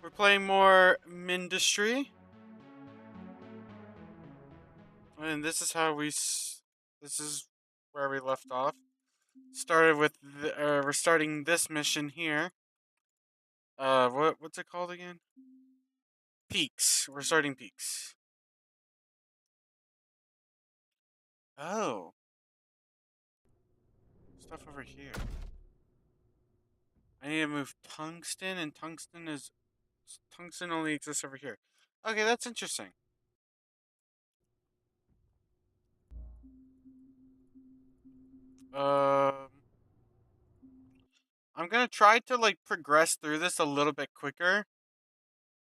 We're playing more Mindustry, and this is how this is where we left off. Started with we're starting this mission here. What's it called again? Peaks. We're starting peaks. Oh, stuff over here. I need to move tungsten, and tungsten only exists over here. Okay, that's interesting. Um, I'm gonna try to like progress through this a little bit quicker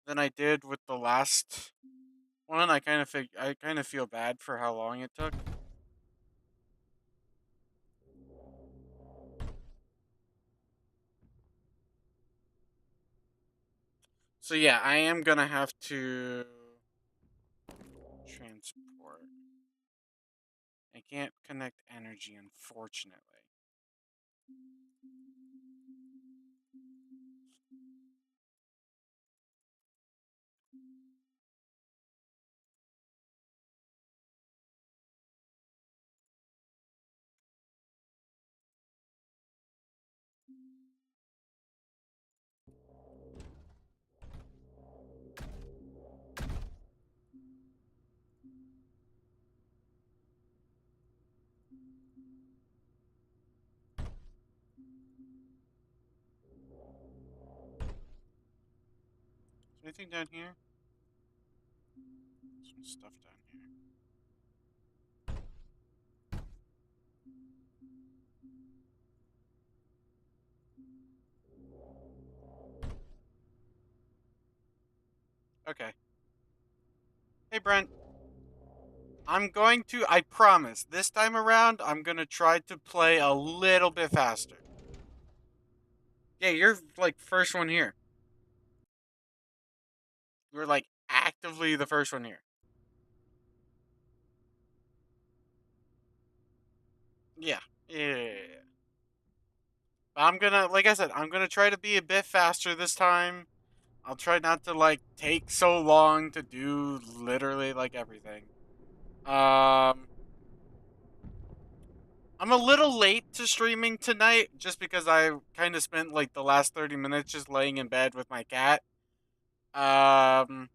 than I did with the last one. I kind of feel bad for how long it took. So yeah, I am gonna have to transport. I can't connect energy, unfortunately. Is there anything down here? Some stuff down here. Okay. Hey Brent, I promise, this time around, I'm gonna try to play a little bit faster. Yeah, you're like first one here. You're like actively the first one here. Yeah. Yeah. I'm gonna, like I said, I'm gonna try to be a bit faster this time. I'll try not to like take so long to do literally like everything. Um, I'm a little late to streaming tonight just because I kind of spent like the last 30 minutes just laying in bed with my cat. Um,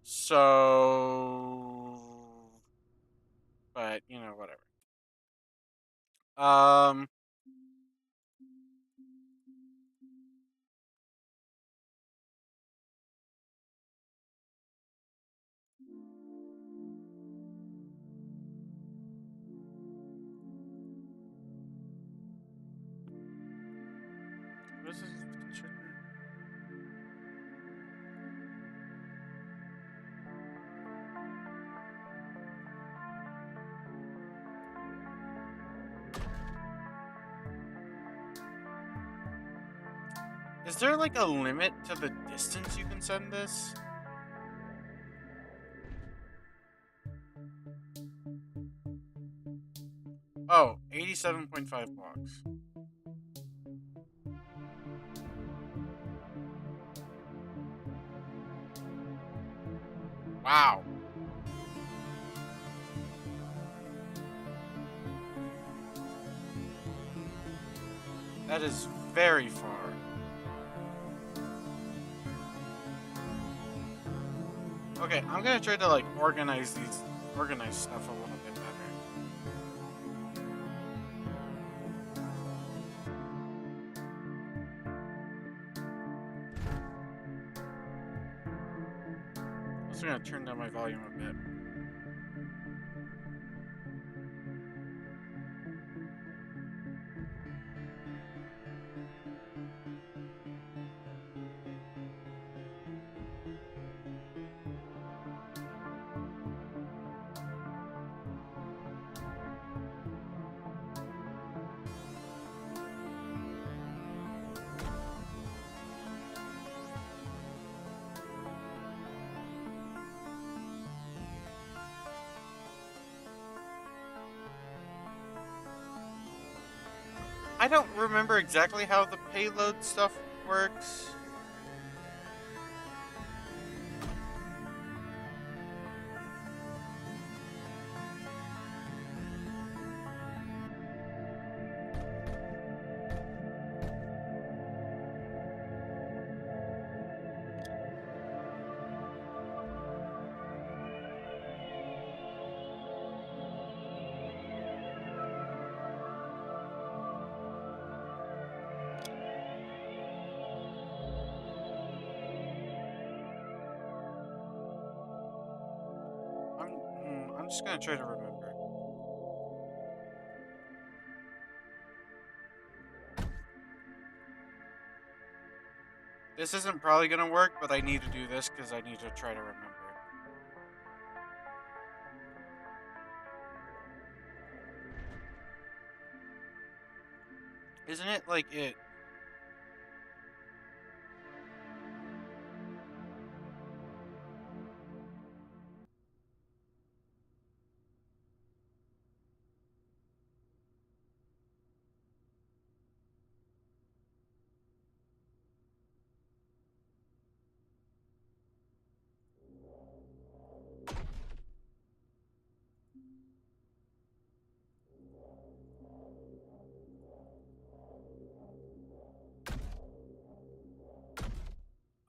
so, but you know, whatever. Um, this is Is there like a limit to the distance you can send this? Oh, 87.5 blocks. Wow. That is very far. Okay, I'm gonna try to like organize stuff a little bit better. I'm just gonna turn down my volume a bit. I don't remember exactly how the payload stuff works. just gonna try to remember. This isn't probably gonna work, but I need to do this because I need to try to remember. Isn't it like it?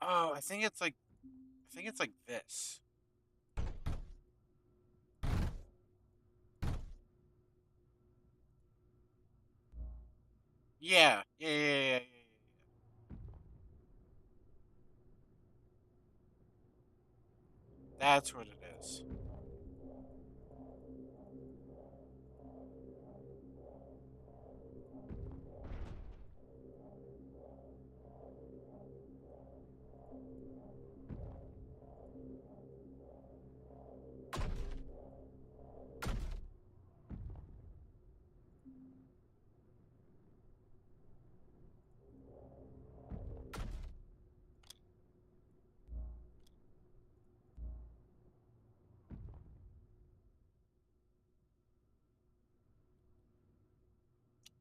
Oh, I think it's like this. Yeah. That's what it is.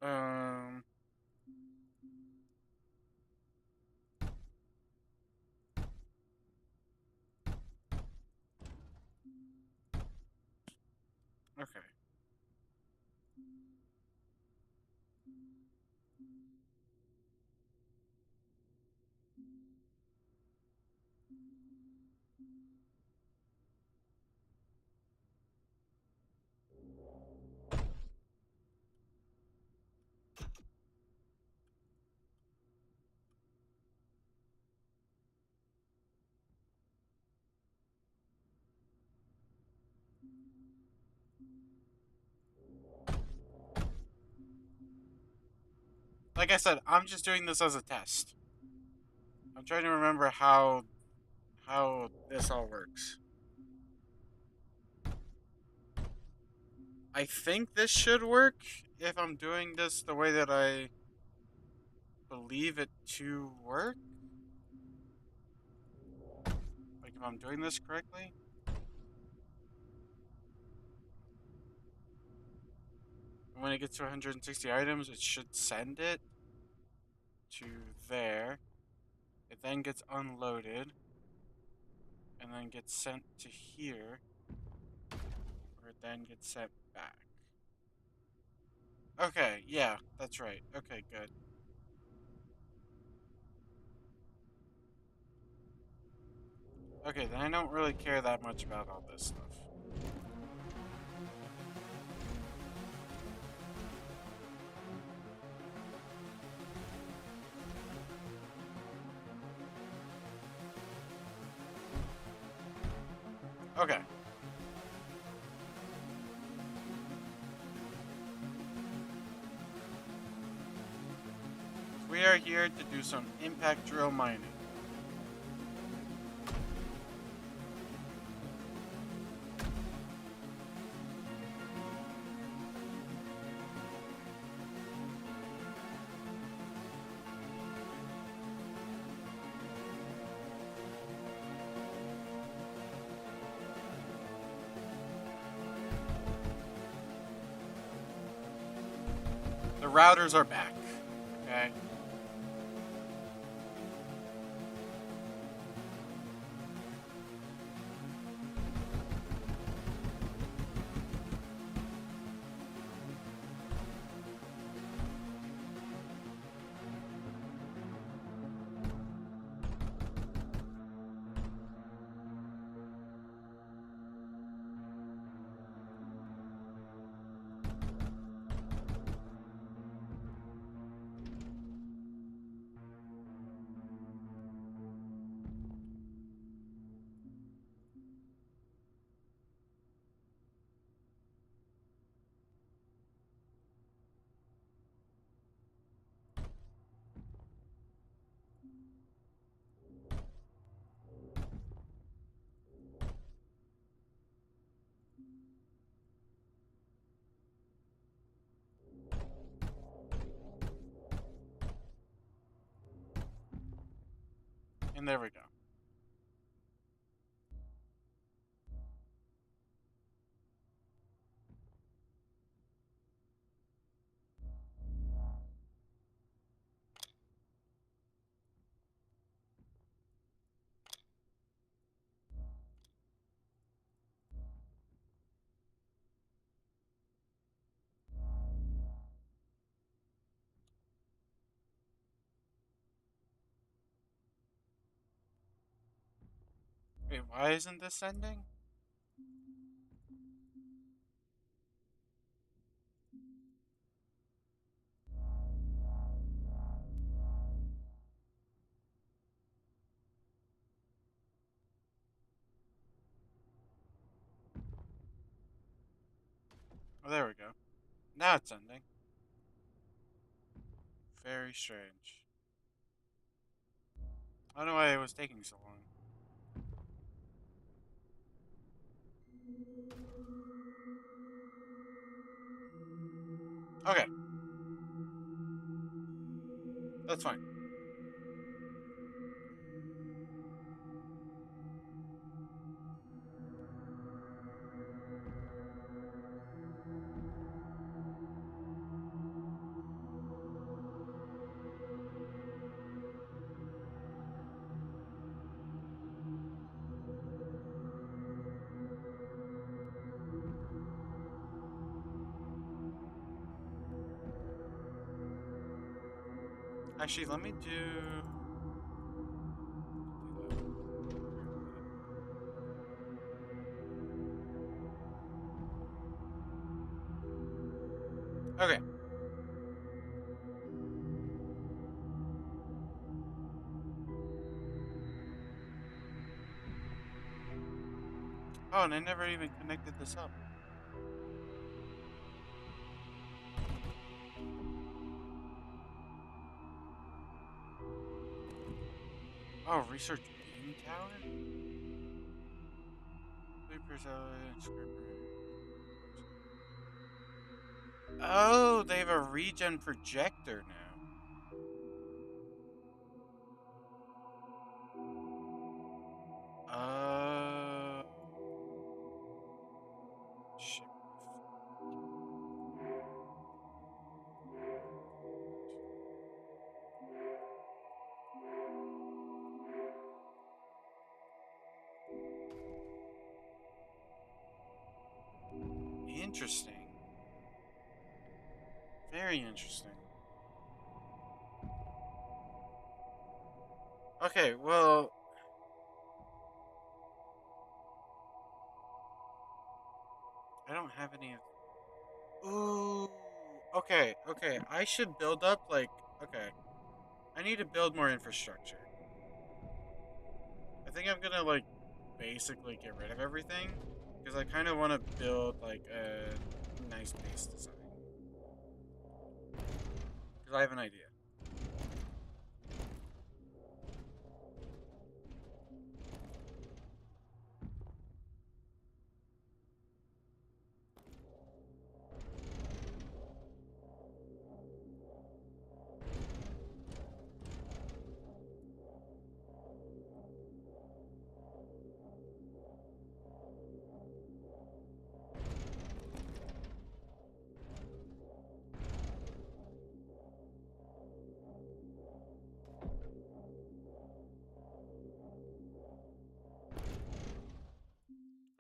Um. Okay. Like I said, I'm just doing this as a test. I'm trying to remember how this all works. I think this should work if I'm doing this the way that I believe it to work. Like if I'm doing this correctly. And when it gets to 160 items, it should send it to there. It then gets unloaded and then gets sent to here, where it then gets sent back. Okay, yeah, that's right. Okay, good. Okay, then I don't really care that much about all this stuff. Okay. We are here to do some impact drill mining. The routers are back. Okay. And there we go. Wait, why isn't this ending? Oh, there we go. Now it's ending. Very strange. I don't know why it was taking so long. Okay, that's fine. Actually, let me do that. Okay. Oh, and I never even connected this up. Oh, research beam tower? Sleepers, oh, they have a regen projector now. Oh. Shit. Interesting. Very interesting. Okay, well, I don't have any of. Ooh. Okay, okay. I should build up, like. Okay. I need to build more infrastructure. I think I'm gonna, like, basically get rid of everything. Because I kind of want to build, like, a nice base design. Because I have an idea.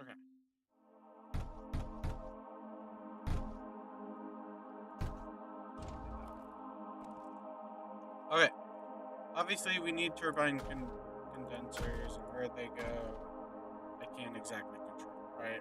Okay. Okay. Obviously, we need turbine condensers, and where they go, I can't exactly control, right?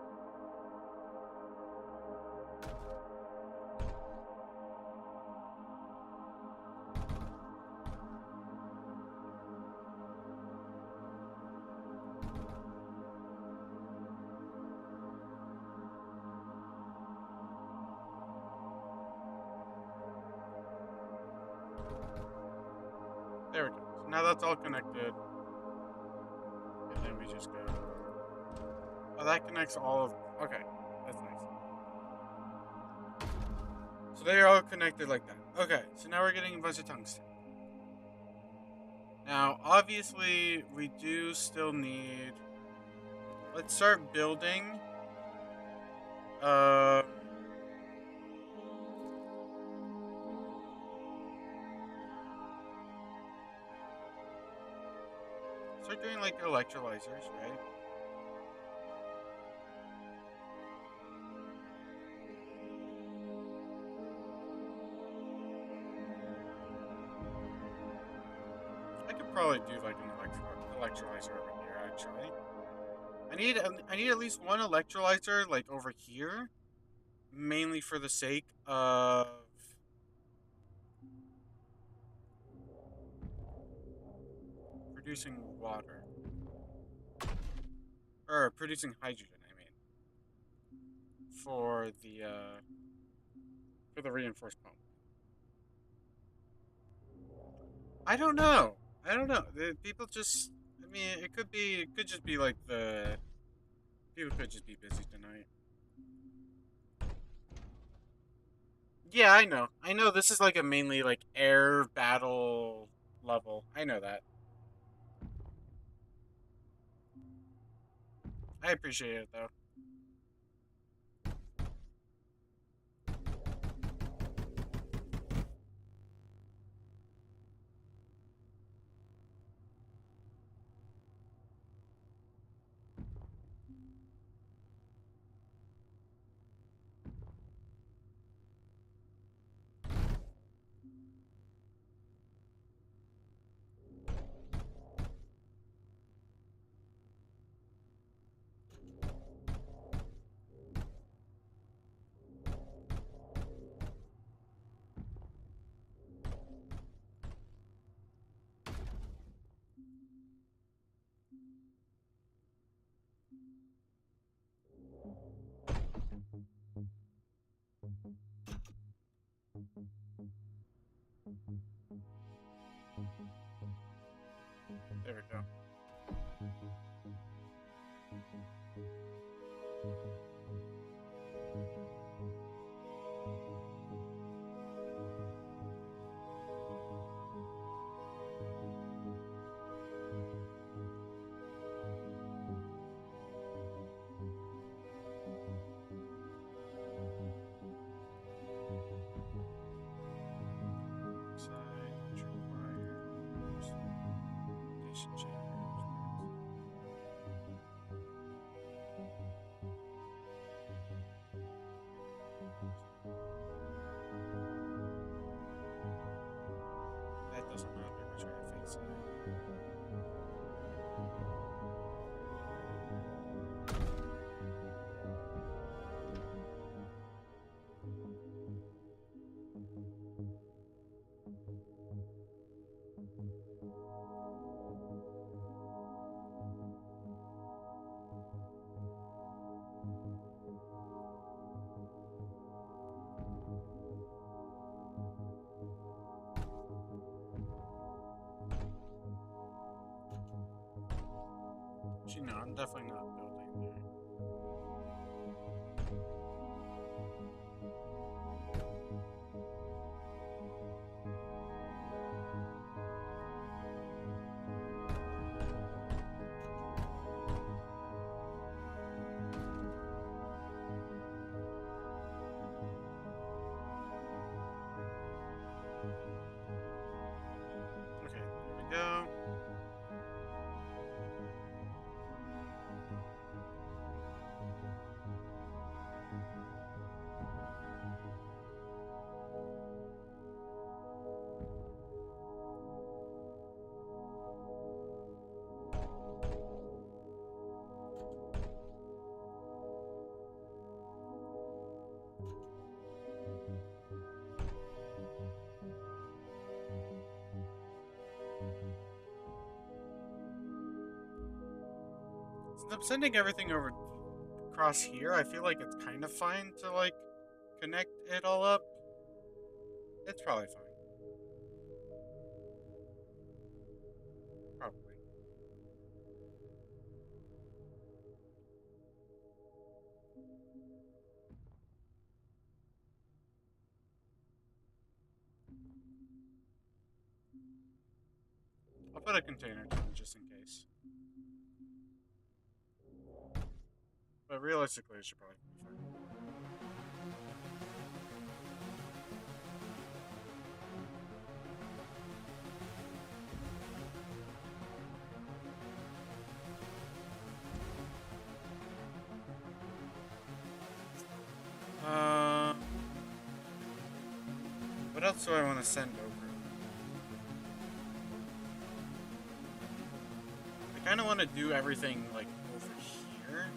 There we go. So now that's all connected, and then we just go. Oh, that connects all of. Okay, that's nice. So they're all connected like that. Okay, so now we're getting a bunch of tungsten. Now, obviously, we do still need. Let's start building. Um. Start doing like electrolyzers, right? I could probably do like an electrolyzer over here. Actually, I need at least one electrolyzer like over here, mainly for the sake of producing water or producing hydrogen. I mean, for the reinforced pump. I don't know. I don't know. The people just. I mean, it could be. It could just be like the people could just be busy tonight. Yeah, I know. I know this is like a mainly like air battle level. I know that. I appreciate it though. There we go. Side, electric wires, station chambers. That doesn't matter which way I face it. Actually, no, I'm definitely not building there. Okay, there we go. Since I'm sending everything over across here, I feel like it's kind of fine to like connect it all up. It's probably fine. Probably. put a container down just in case. But realistically, it should probably be fine. What else do I want to send over? I kind of want to do everything like over here.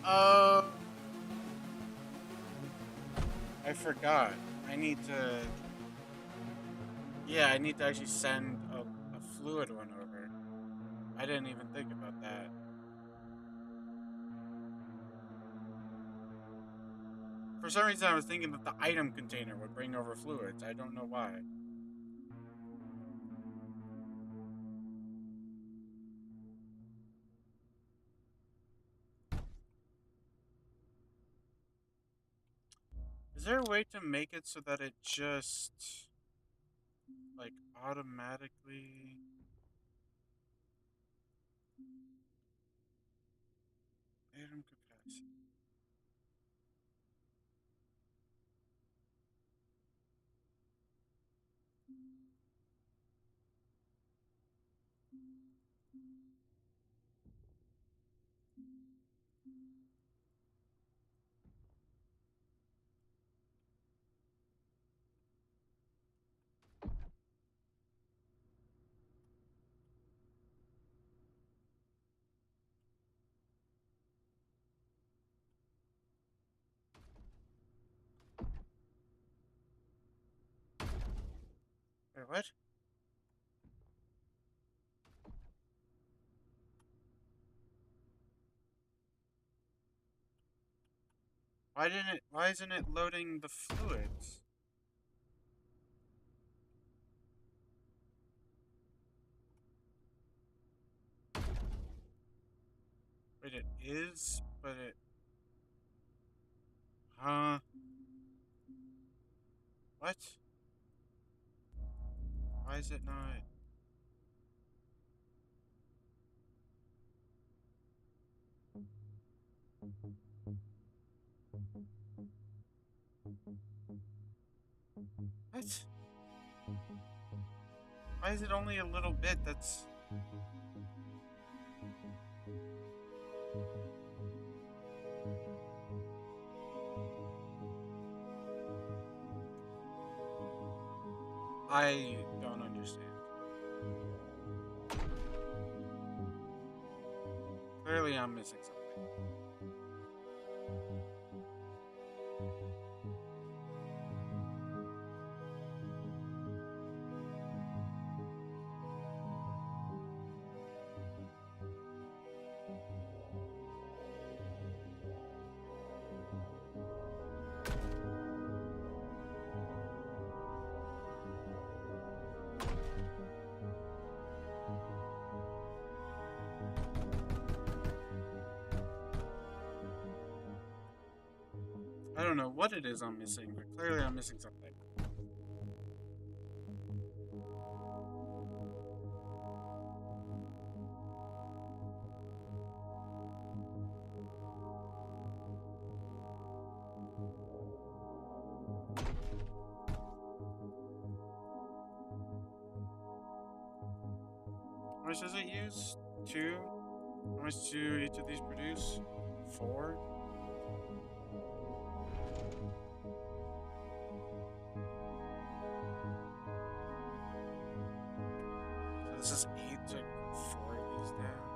Uh, I forgot. I need to. Yeah, I need to actually send a fluid one over. I didn't even think about that. For some reason, I was thinking that the item container would bring over fluids. I don't know why. Is there a way to make it so that it just like automatically? Item capacity. Wait, what? Why didn't it? Why isn't it loading the fluids? Wait, it is, but it. Huh? What? Why is it not? What? Why is it only a little bit? That's. I don't understand. Clearly, I'm missing something. I don't know what it is I'm missing, but clearly I'm missing something. How much does it use? 2? How much do each of these produce? 4? So this is 8, so I can put 4 of these down.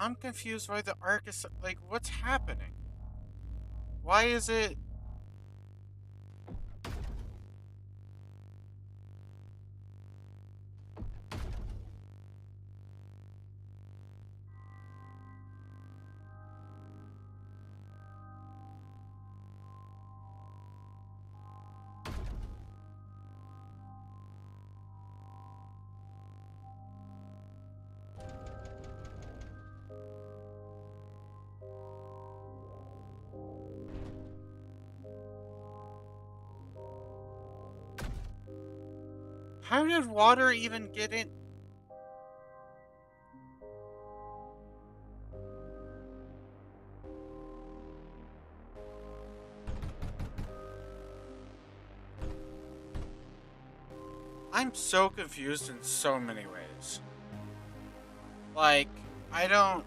I'm confused why the arc is like, what's happening? Why is it? How did water even get in? I'm so confused in so many ways. Like, I don't.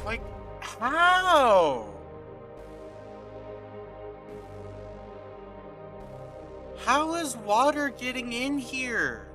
Like, how? How is water getting in here?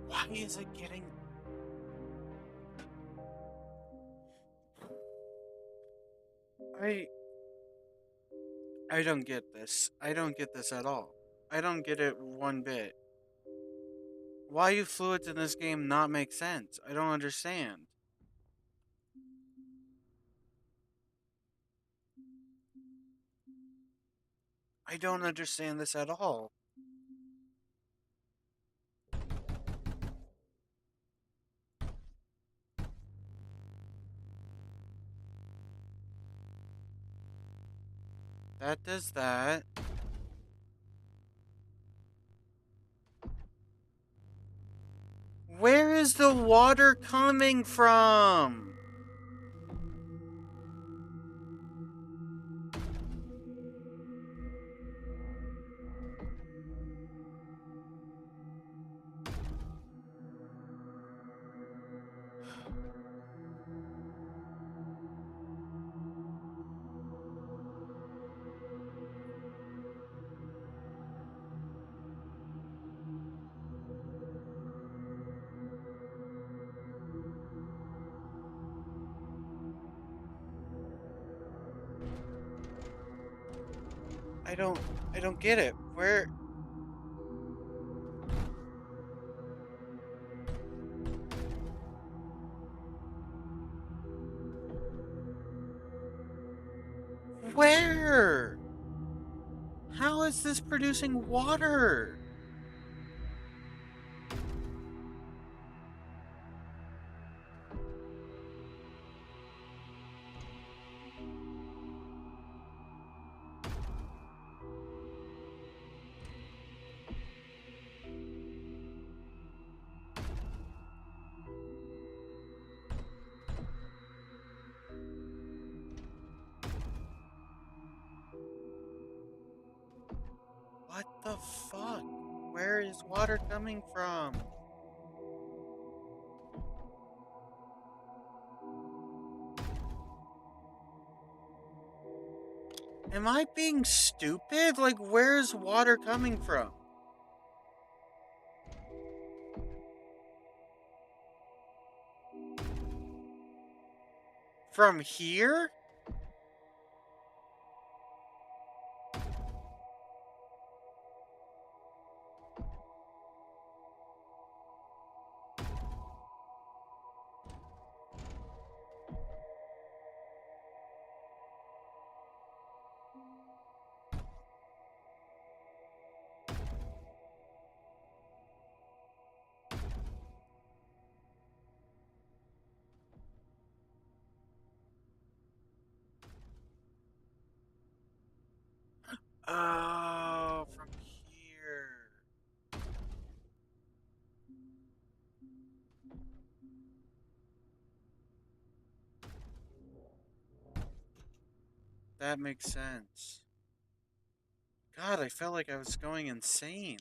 Why is it getting? I I don't get this. I don't get this at all. I don't get it one bit. Why do fluids in this game not make sense? I don't understand. I don't understand this at all. That does that. Where is the water coming from? I don't I don't get it. Where? How is this producing water? What the fuck? Where is water coming from? Am I being stupid? Like, where's water coming from? From here? Oh, from here. That makes sense. God, I felt like I was going insane.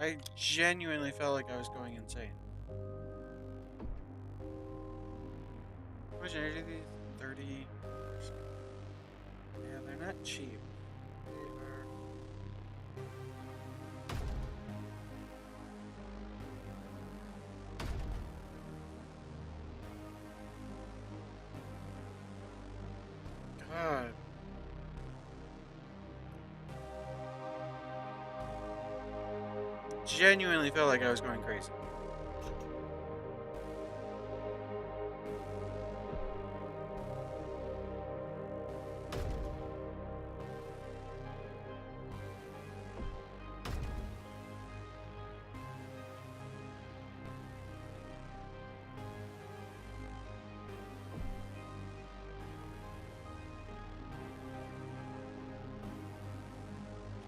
I genuinely felt like I was going insane. How much energy are these? 30. Yeah, they're not cheap. They are. God. Genuinely felt like I was going crazy.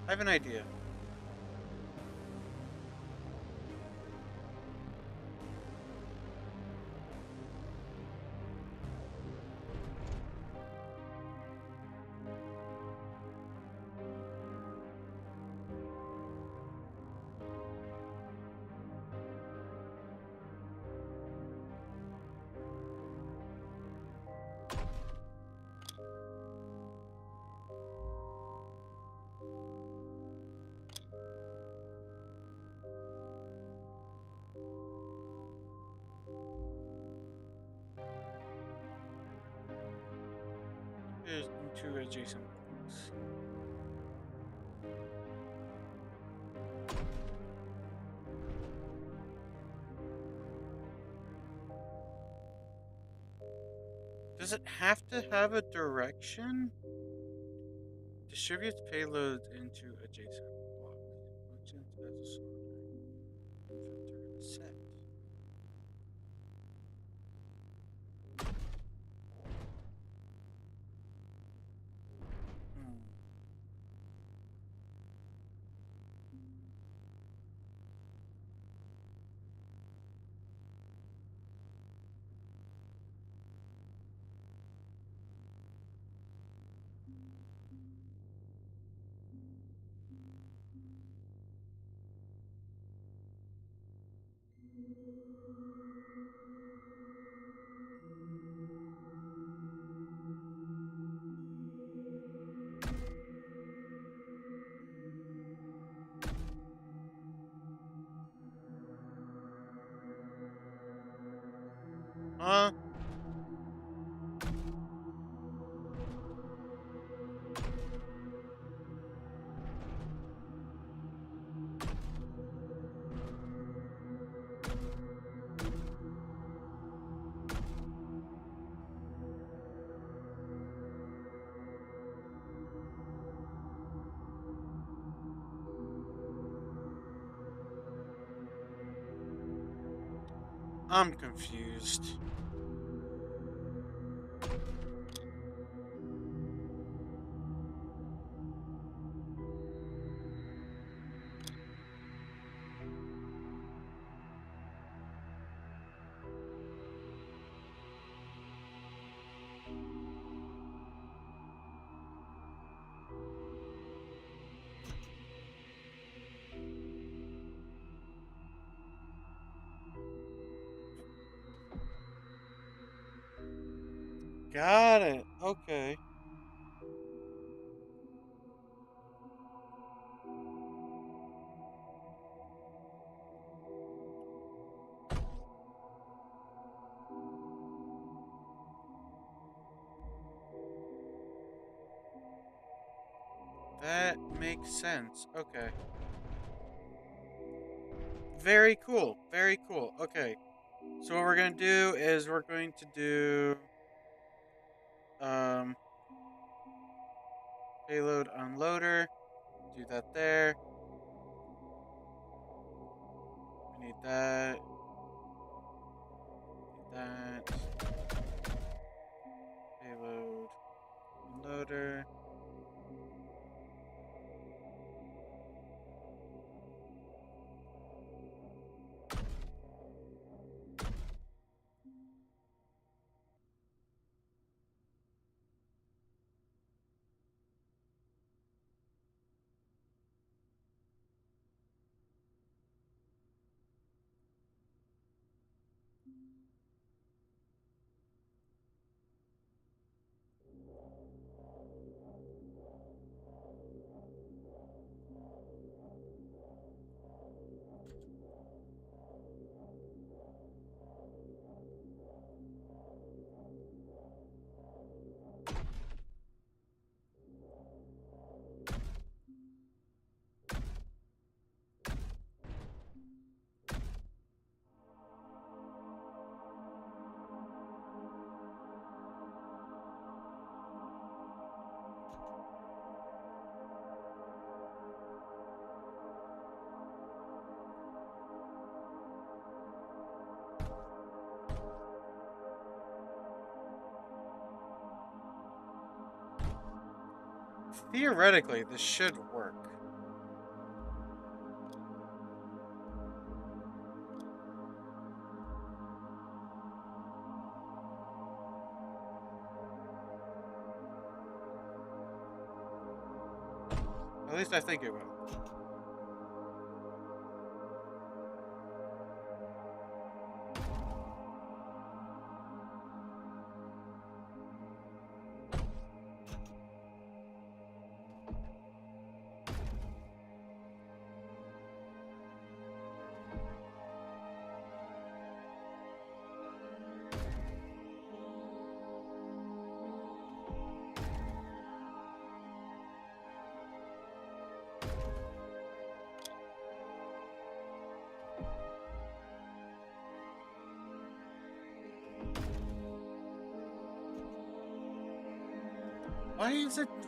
I have an idea. There's two adjacent blocks. Does it have to have a direction? Distributes payloads into adjacent blocks. Functions as a sorter. Filter set. Hmm. Huh? I'm confused. Got it. Okay. That makes sense. Okay. Very cool. Very cool. Okay. So what we're gonna do is we're going to do um payload unloader. Do that there. We need that. Need that. Payload unloader. Theoretically, this should work. At least I think it will.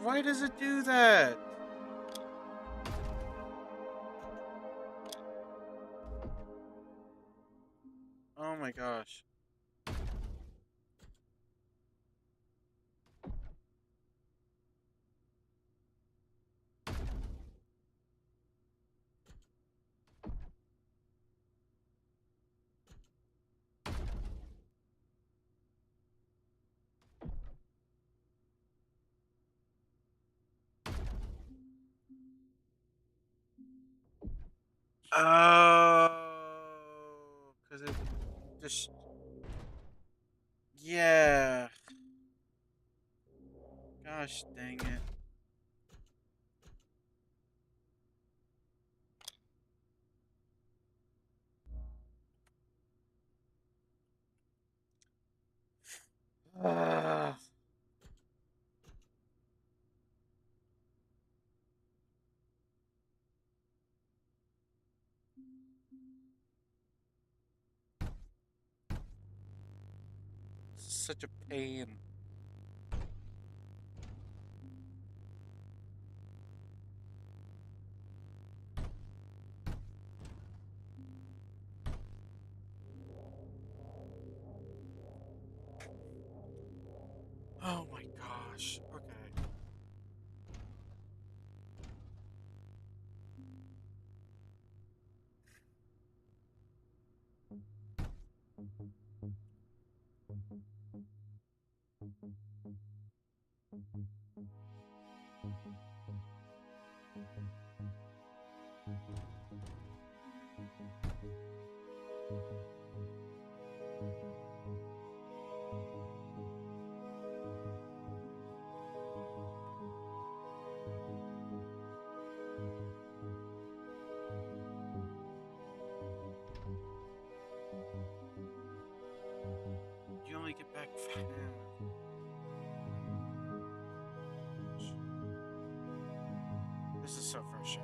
Why does it do that? Oh my gosh. Oh, because it just yeah. Gosh dang it. Ah, such a pain. Oh my gosh. Okay. only get back. This is so frustrating.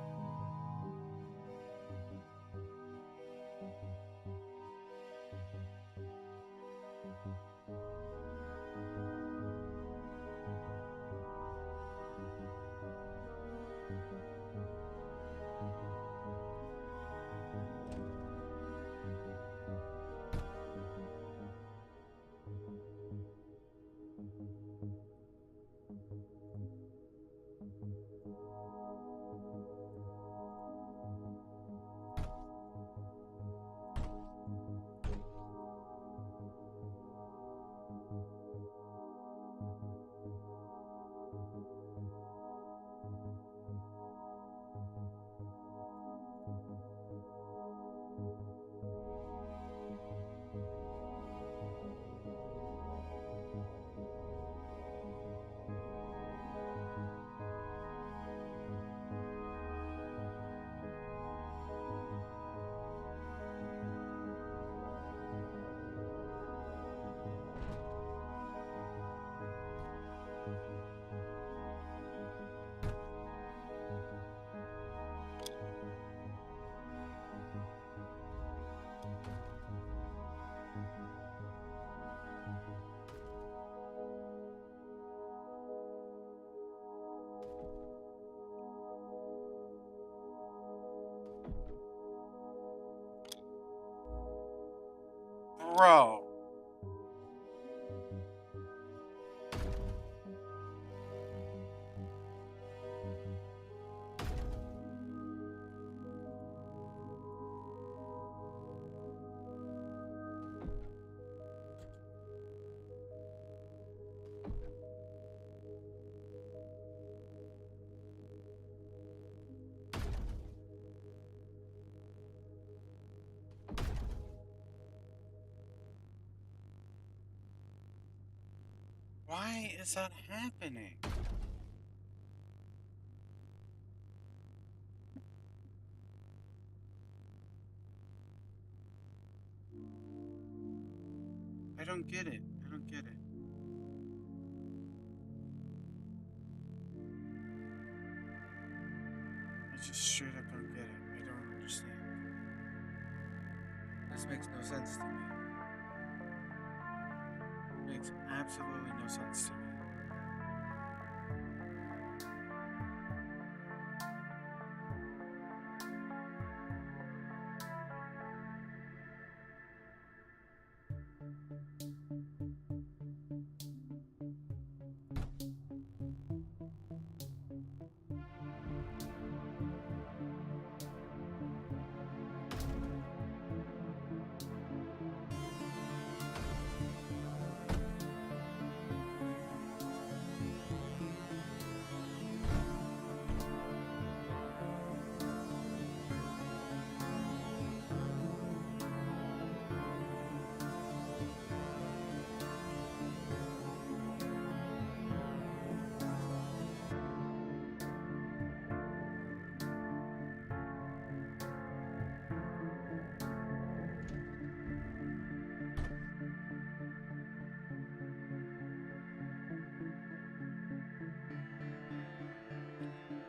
Bro. Why is that happening? I don't get it. I don't get it. I just straight up don't get it. I don't understand. This makes no sense to me. It makes absolutely no sense to me.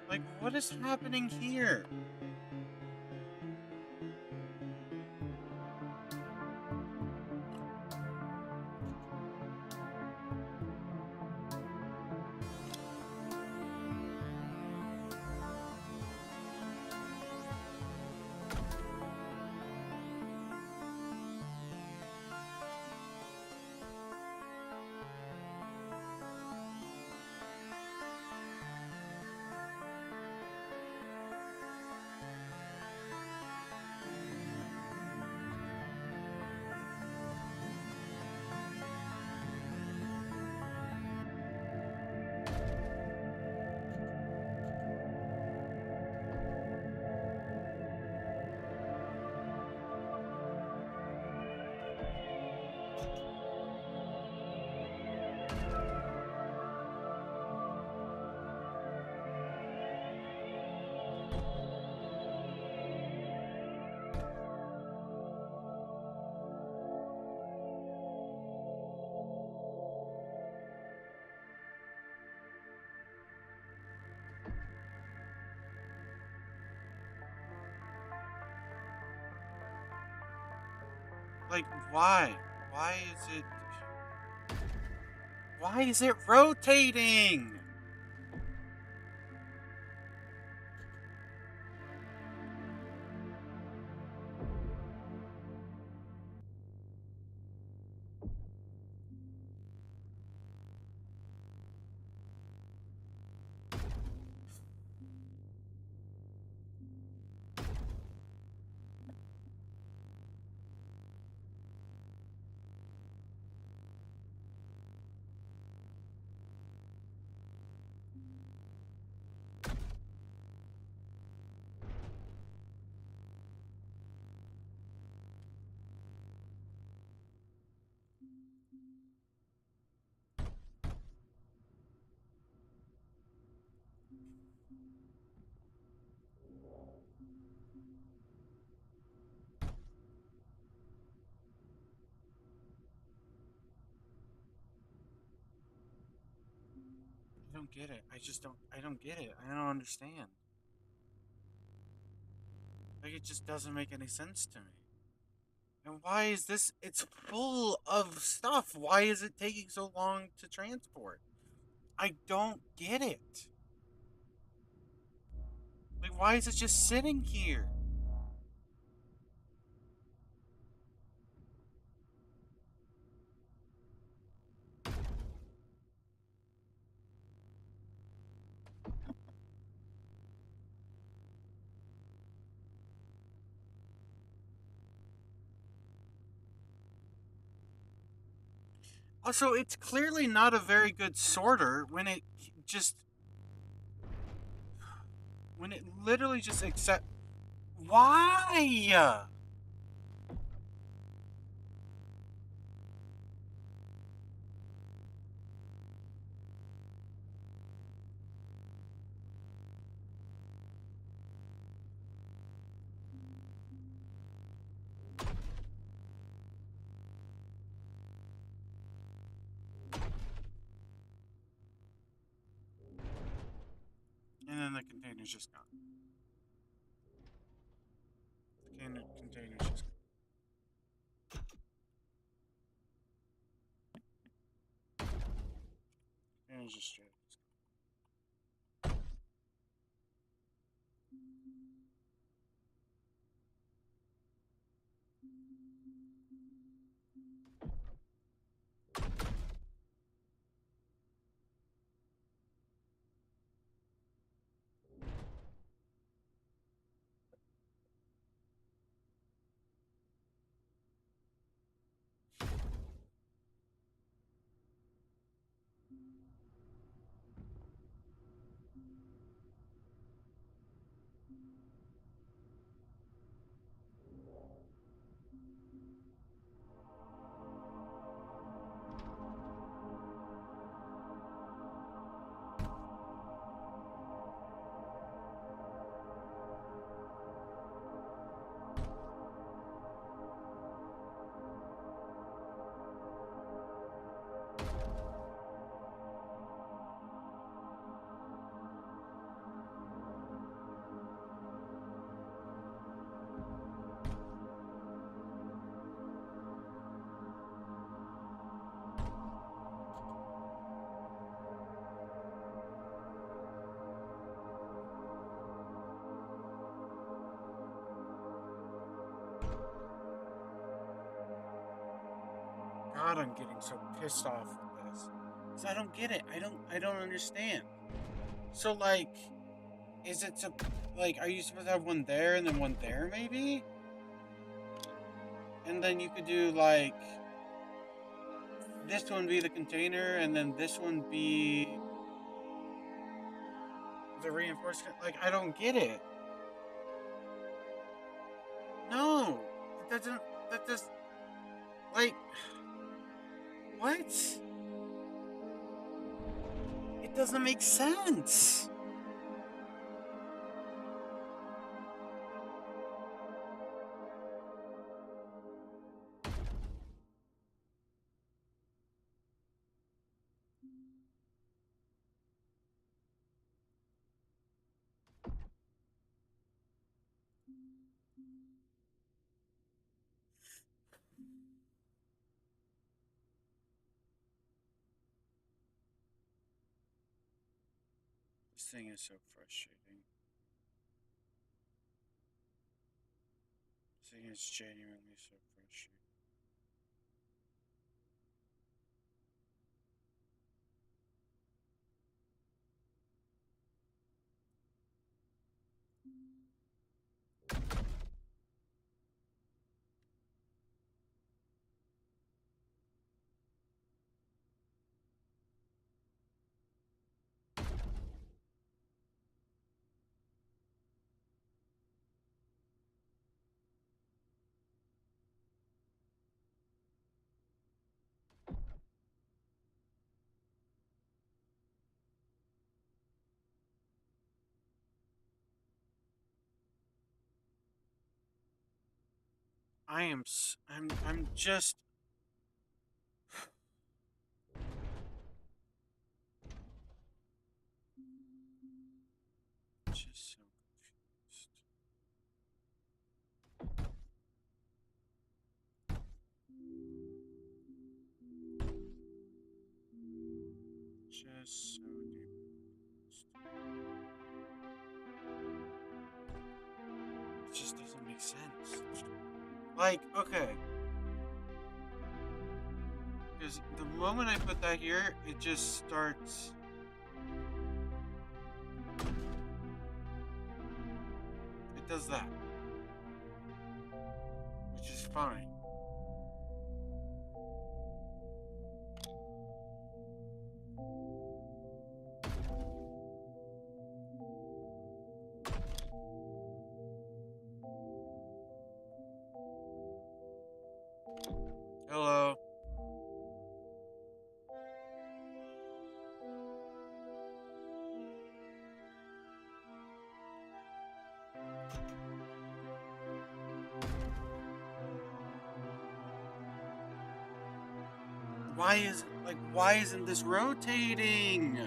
Like, what is happening here? Like, why? Why is it... Why is it rotating? I don't get it. I don't get it. I don't understand. Like, it just doesn't make any sense to me. And why is this? It's full of stuff. Why is it taking so long to transport? I don't get it. Like, why is it just sitting here? Also, it's clearly not a very good sorter just when it literally just accept. Why? And then the container's just gone. Container's just gone. Container's just straight. God, I'm getting so pissed off with this. 'Cause I don't get it. I don't understand. So like, is it to like are you supposed to have one there and then one there maybe? And then you could do like this one be the container and then this one be the reinforcement. Like, I don't get it. No. It doesn't that just like what? It doesn't make sense. This thing is so frustrating. This thing is genuinely so frustrating. I'm just so confused. Just so confused. It just doesn't make sense. Like, okay. Because the moment I put that here, it just starts. It does that. Which is fine. Hello. Why isn't this rotating?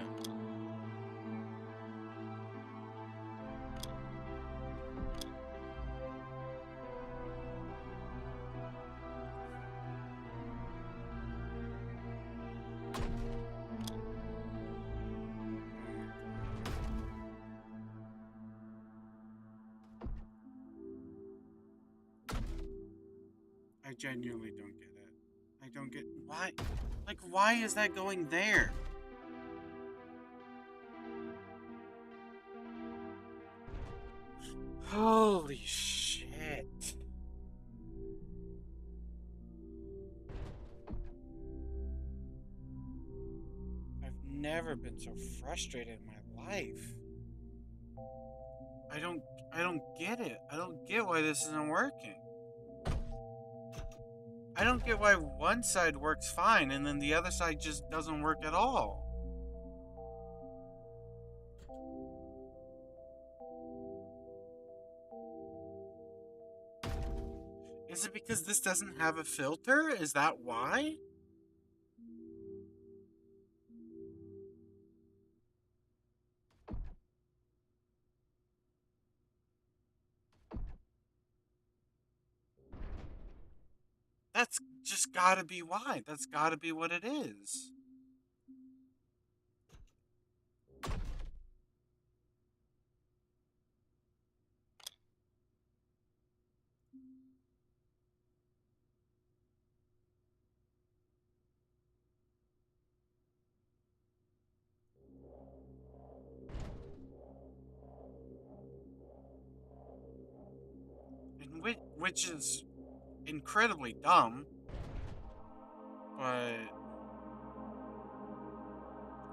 I genuinely don't get it. I don't get why. Like, why is that going there? Holy shit. I've never been so frustrated in my life. I don't I don't get it. I don't get why this isn't working. I don't get why one side works fine and then the other side just doesn't work at all. Is it because this doesn't have a filter? Is that why? That's just gotta be why. That's gotta be what it is. And which is incredibly dumb, but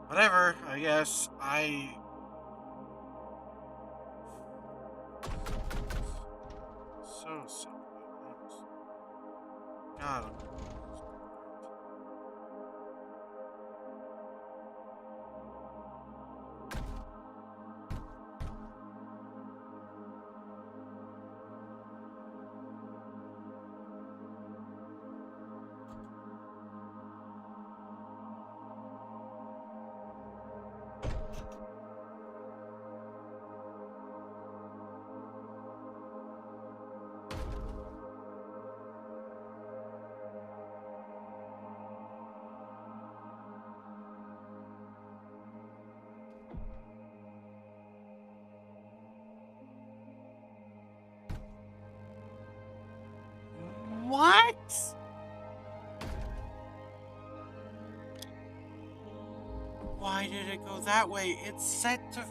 whatever, I guess. So simple. God, X? Why did it go that way? It's set to...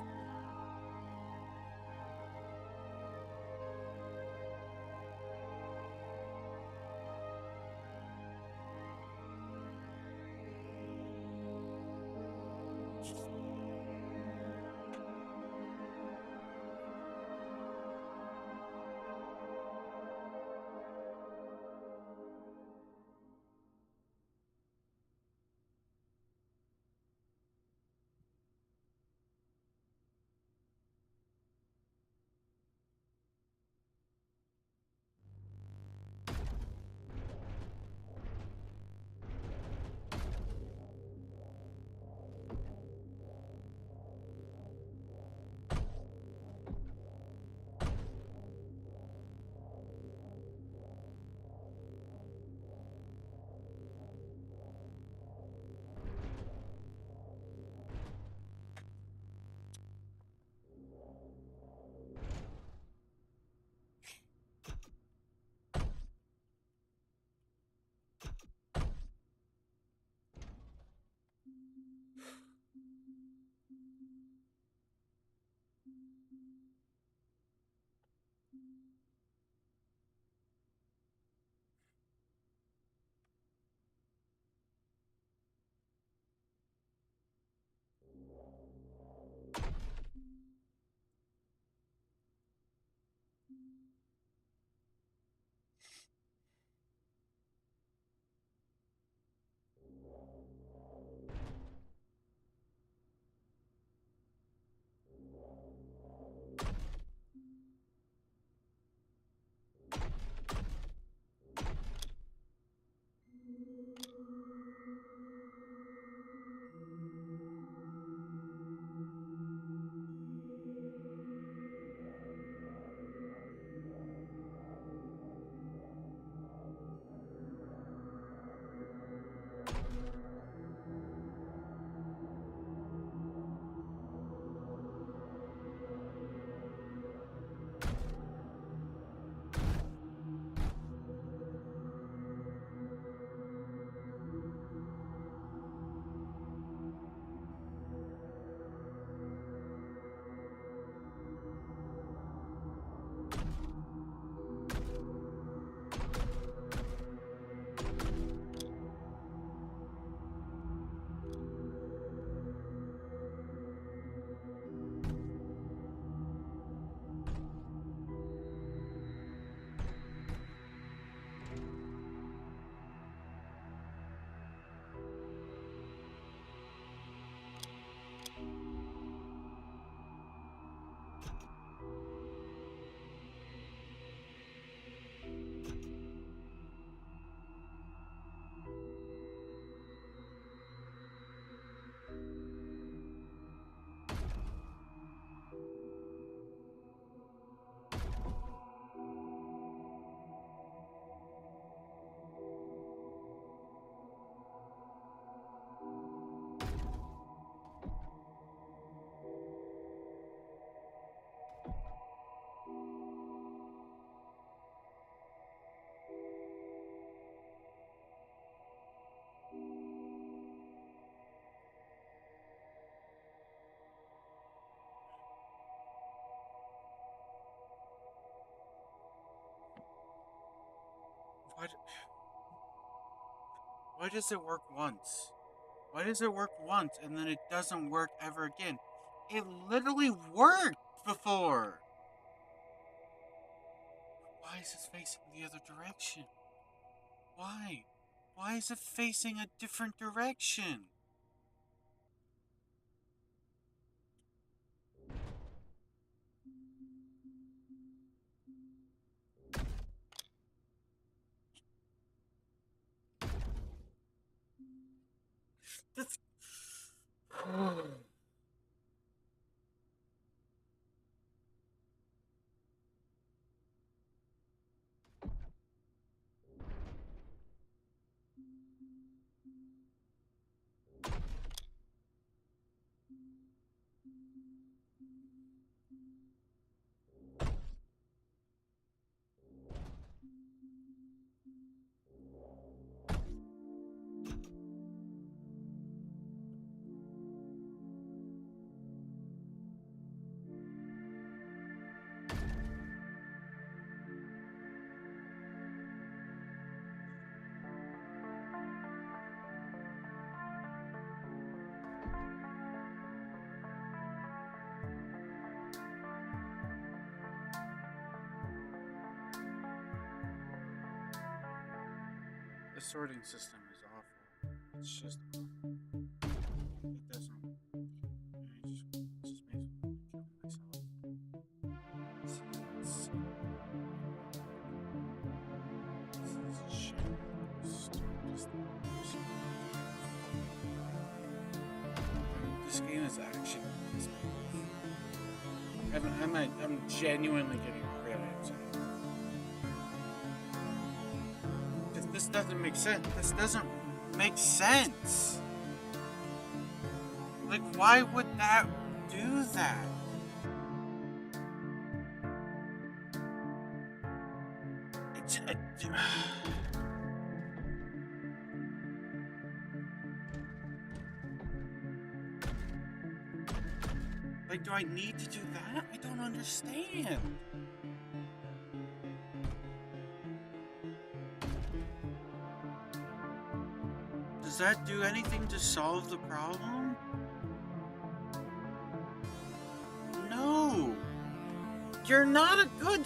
What? Why does it work once? Why does it work once and then it doesn't work ever again? It literally worked before. Why is it facing the other direction? Why? Why is it facing a different direction? That's... sorting system is awful. It's just awful. It doesn't. It just makes me want to kill myself. This is just the worst. This game is actually pissed me off. I'm genuinely getting really upset. This doesn't make sense. This doesn't make sense. Like, why would that do that? It's, like, do I need to do that? I don't understand. Does that do anything to solve the problem? No. You're not a good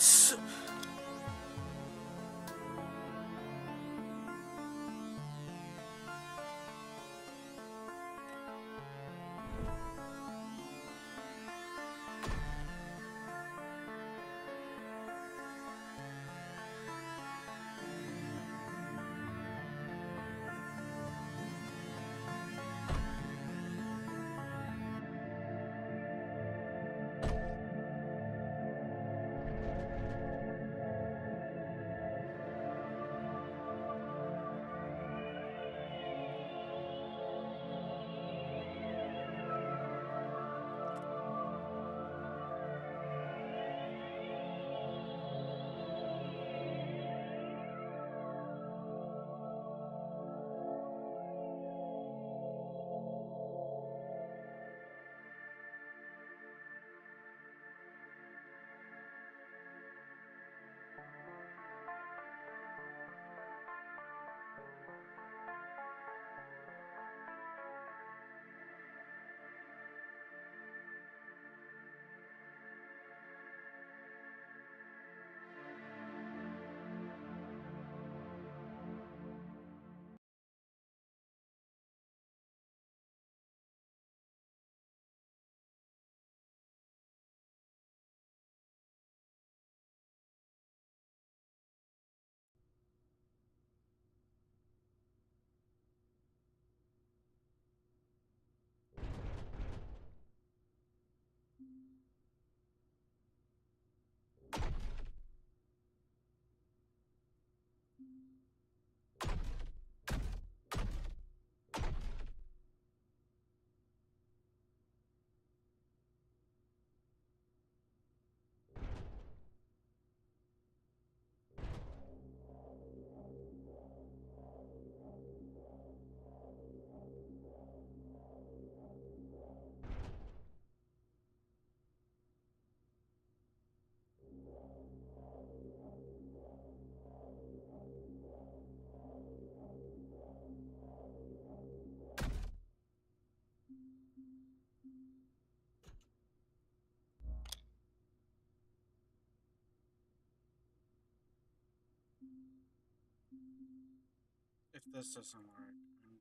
If this doesn't work, I'm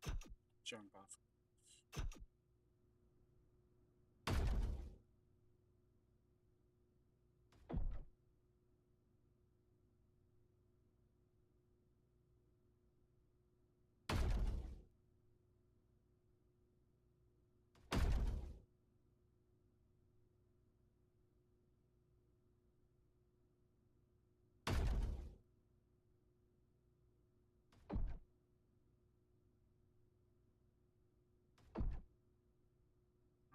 gonna jump off.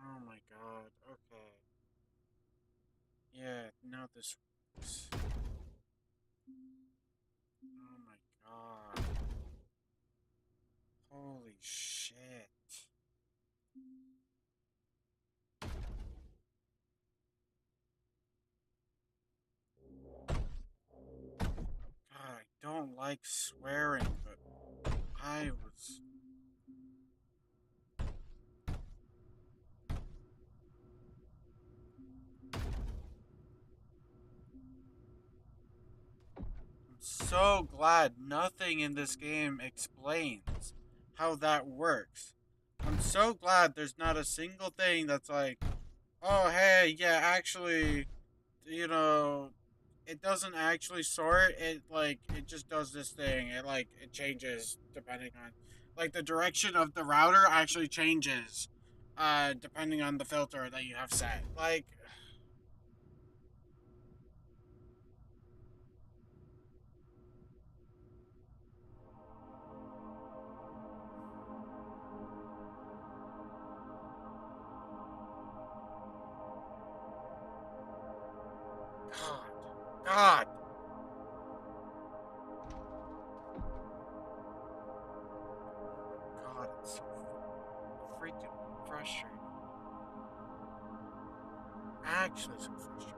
Oh my god, okay. Yeah, now this works. Oh my god. Holy shit. God, I don't like swearing, but I was. I'm so glad nothing in this game explains how that works. I'm so glad there's not a single thing that's like, oh, hey, yeah, actually, you know, it doesn't actually sort. It just does this thing. It changes depending on, like, the direction of the router actually changes, depending on the filter that you have set. Like, God, God, God, it's so freaking frustrating. Actually, so frustrating.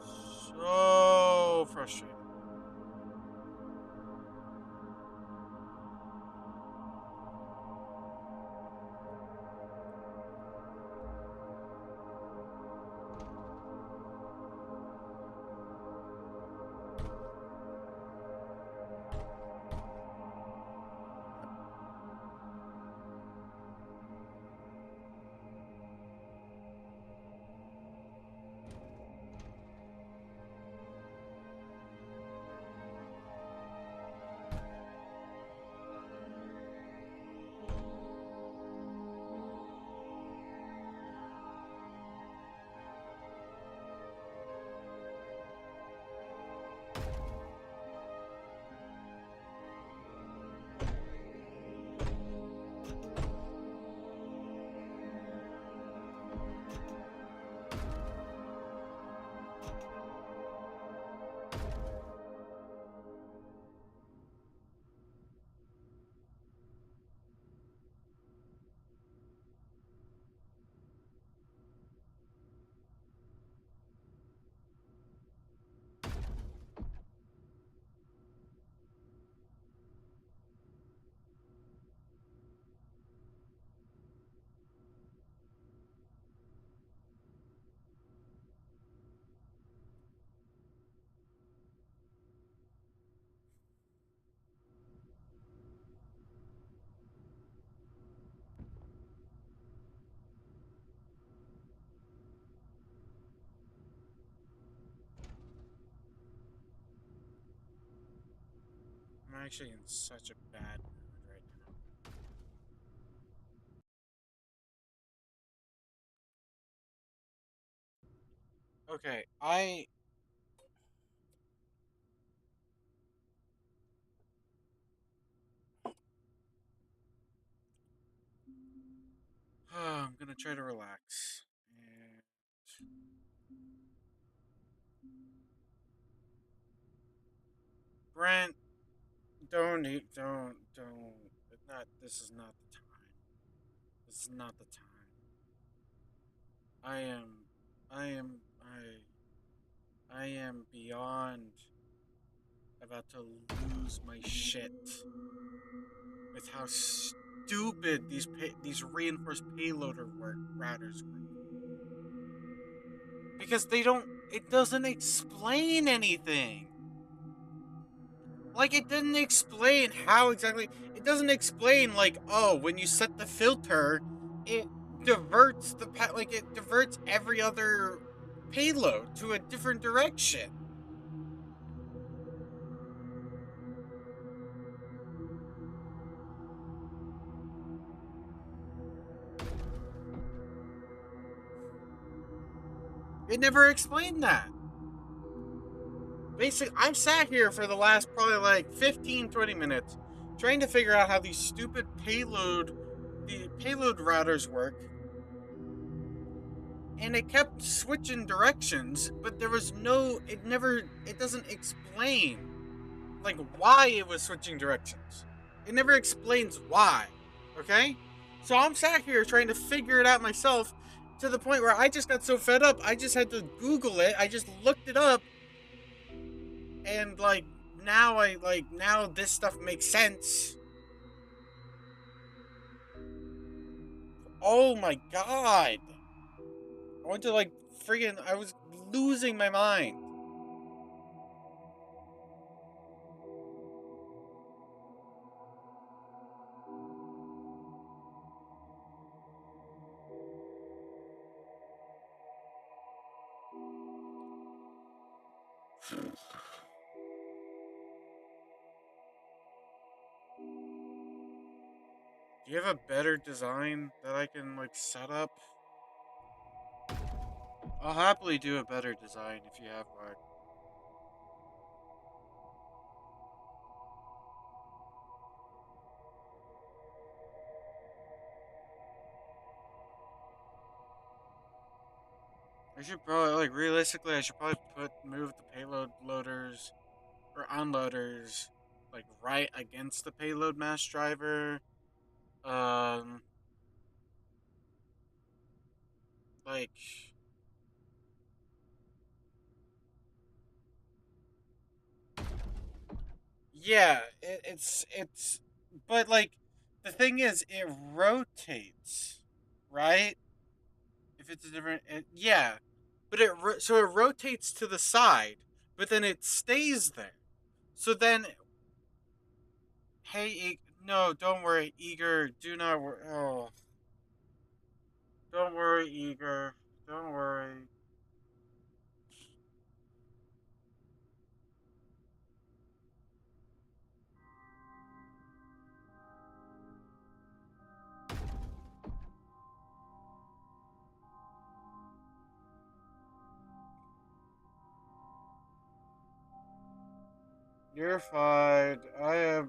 So frustrating. I'm actually in such a bad mood right now. Okay, I'm gonna try to relax. And Brent, don't. Not. This is not the time. This is not the time. I am, I am beyond about to lose my shit with how stupid these reinforced payloader work routers work, because they don't. It doesn't explain anything. Like, it didn't explain how exactly. It doesn't explain, like, oh, when you set the filter, it it diverts every other payload to a different direction. It never explained that. Basically, I've sat here for the last probably like 15, 20 minutes trying to figure out how these stupid the payload routers work, and it kept switching directions, but there was no, it doesn't explain, like, why it was switching directions. It never explains why. Okay? So I'm sat here trying to figure it out myself, to the point where I just got so fed up, I just had to Google it. I just looked it up, and now this stuff makes sense. Oh my god. I went to, like, friggin' I was losing my mind. Do you have a better design that I can like set up? I'll happily do a better design if you have one. I should probably like realistically I should probably move the payload loaders or unloaders like right against the payload mass driver. Um like yeah, it's but like the thing is it rotates, right? If it's a different yeah. But so it rotates to the side, but then it stays there. So then hey, no, don't worry, Eager. Do not worry. Oh, don't worry, Eager. Don't worry. You're fine. I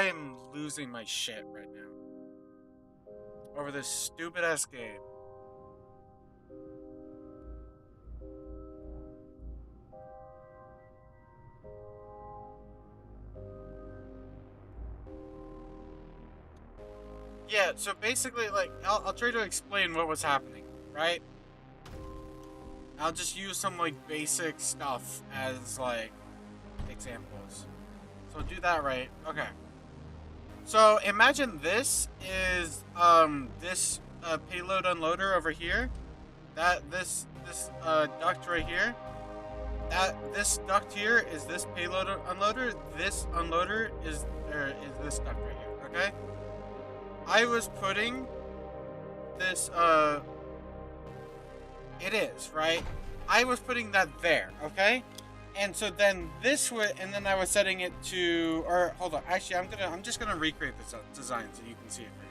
am losing my shit right now over this stupid ass game. Yeah, so basically, like, I'll try to explain what was happening, right? I'll just use some, like, basic stuff as, like, examples. So do that right. Okay. So imagine this is, this, payload unloader over here. This duct right here. This duct here is this payload unloader. This unloader is, is this duct right here, okay? I was putting this, it is, right? I was putting that there, okay? And so then this would, and then I was setting it to, or hold on, actually, I'm just gonna recreate this design so you can see it for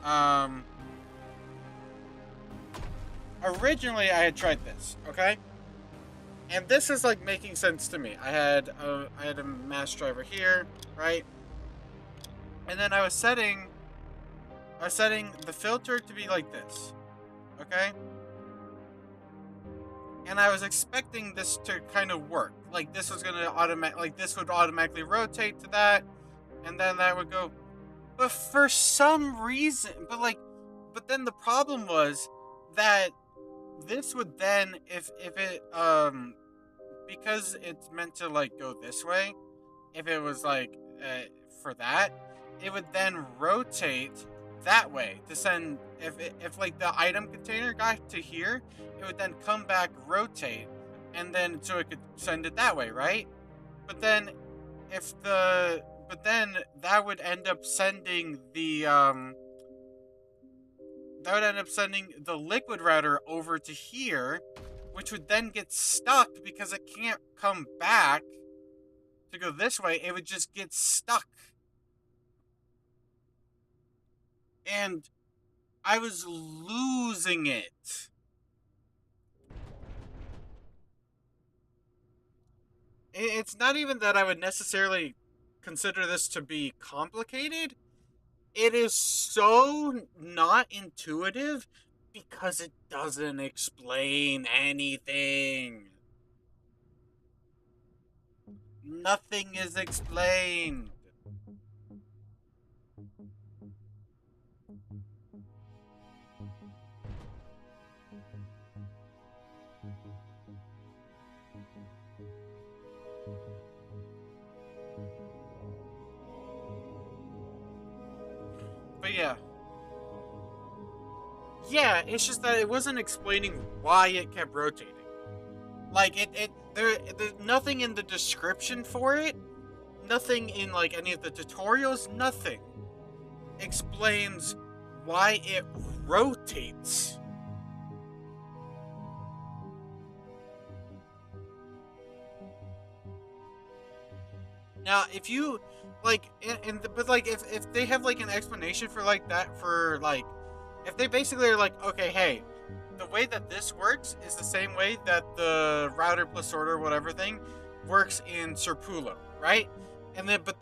yourself. Originally I had tried this, okay? And this is like making sense to me. I had a mass driver here, right? And then I was setting the filter to be like this, okay? And I was expecting this to kind of work. Like this was gonna like this would automatically rotate to that, and then that would go. But for some reason, but then the problem was that this would then, if it because it's meant to like go this way, if it was like for that, it would then rotate that way to send if like the item container got to here, it would then come back, rotate, and then so it could send it that way, right? But then but then that would end up sending the liquid router over to here, which would then get stuck because it can't come back to go this way. It would just get stuck. And I was losing it. It's not even that I would necessarily consider this to be complicated. It is so not intuitive because it doesn't explain anything. Nothing is explained. But yeah. Yeah, it's just that it wasn't explaining why it kept rotating. Like there's nothing in the description for it, nothing in like any of the tutorials, nothing explains why it rotates. Now, if you like, but like, if they have like an explanation for like that, for like, if they basically are like, okay, hey, the way that this works is the same way that the router plus sorter whatever thing works in Serpulo, right? And but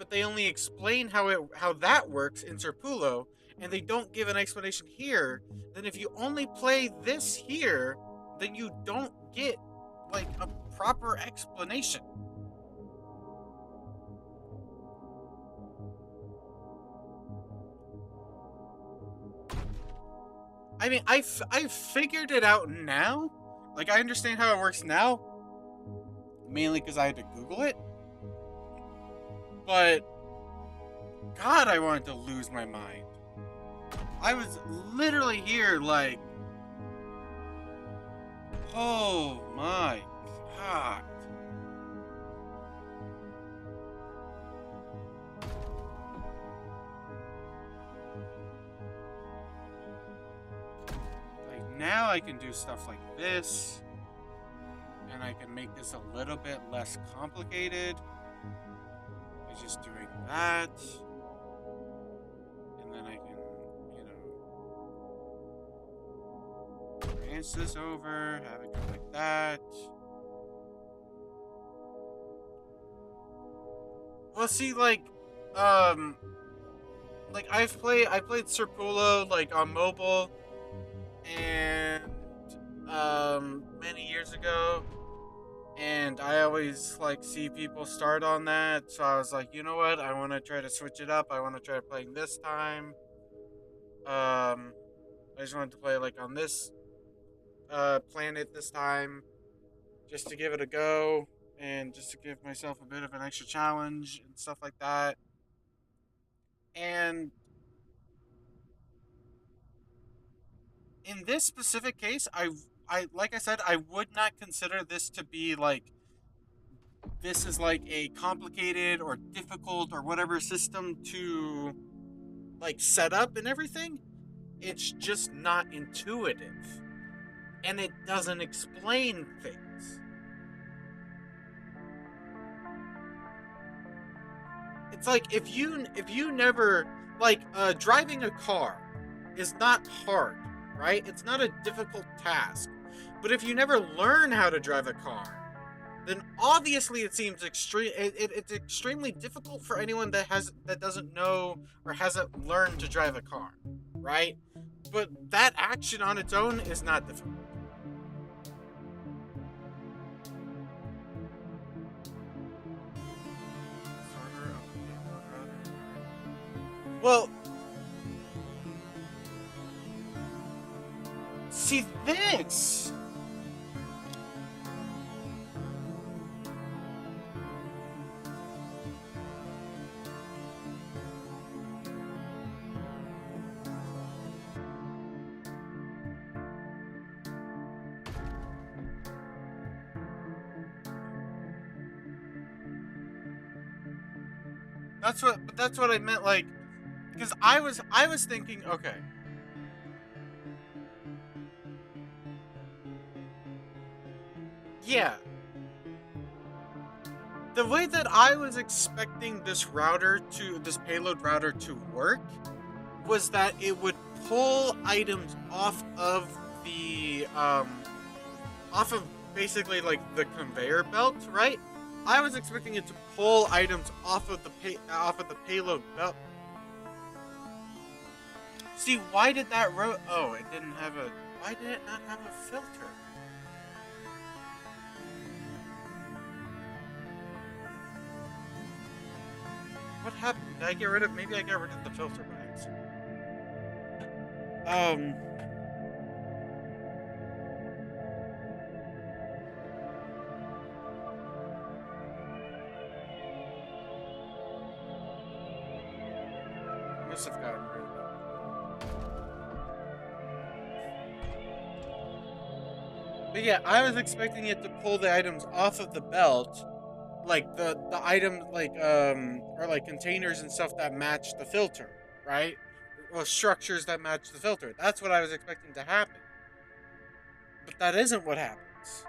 they only explain how that works in Serpulo, and they don't give an explanation here. Then if you only play this here, then you don't get like a proper explanation. I mean, I figured it out now. Like, I understand how it works now, mainly because I had to Google it. But, God, I wanted to lose my mind. I was literally here, like, oh my God. Like, now I can do stuff like this, and I can make this a little bit less complicated by just doing that. And then I can, you know, advance this over, have it go like that. Well, see, like I played Serpulo like on mobile, and many years ago, and I always like see people start on that, so I was like, you know what, I want to try to switch it up. I want to try playing this time. I just wanted to play like on this planet this time, just to give it a go, and just to give myself a bit of an extra challenge and stuff like that. And in this specific case, I like I said, I would not consider this to be like, this is like a complicated or difficult or whatever system to like set up and everything. It's just not intuitive, and it doesn't explain things. It's like, if you never like, driving a car is not hard, right? It's not a difficult task. But if you never learn how to drive a car, then obviously it seems it's extremely difficult for anyone that doesn't know or hasn't learned to drive a car, right? But that action on its own is not difficult. Well, see this. That's what I meant, like, because I was thinking, okay, yeah, the way that I was expecting this payload router to work was that it would pull items off of basically like the conveyor belt, right? I was expecting it to pull items off of the payload belt. See, why did that oh, it didn't have a why did it not have a filter? What happened? Did I get rid of maybe I got rid of the filter by accident. Um must have gotten rid of it. But yeah, I was expecting it to pull the items off of the belt, like the item, like or like containers and stuff that match the filter, right? Or structures that match the filter. That's what I was expecting to happen. But that isn't what happens.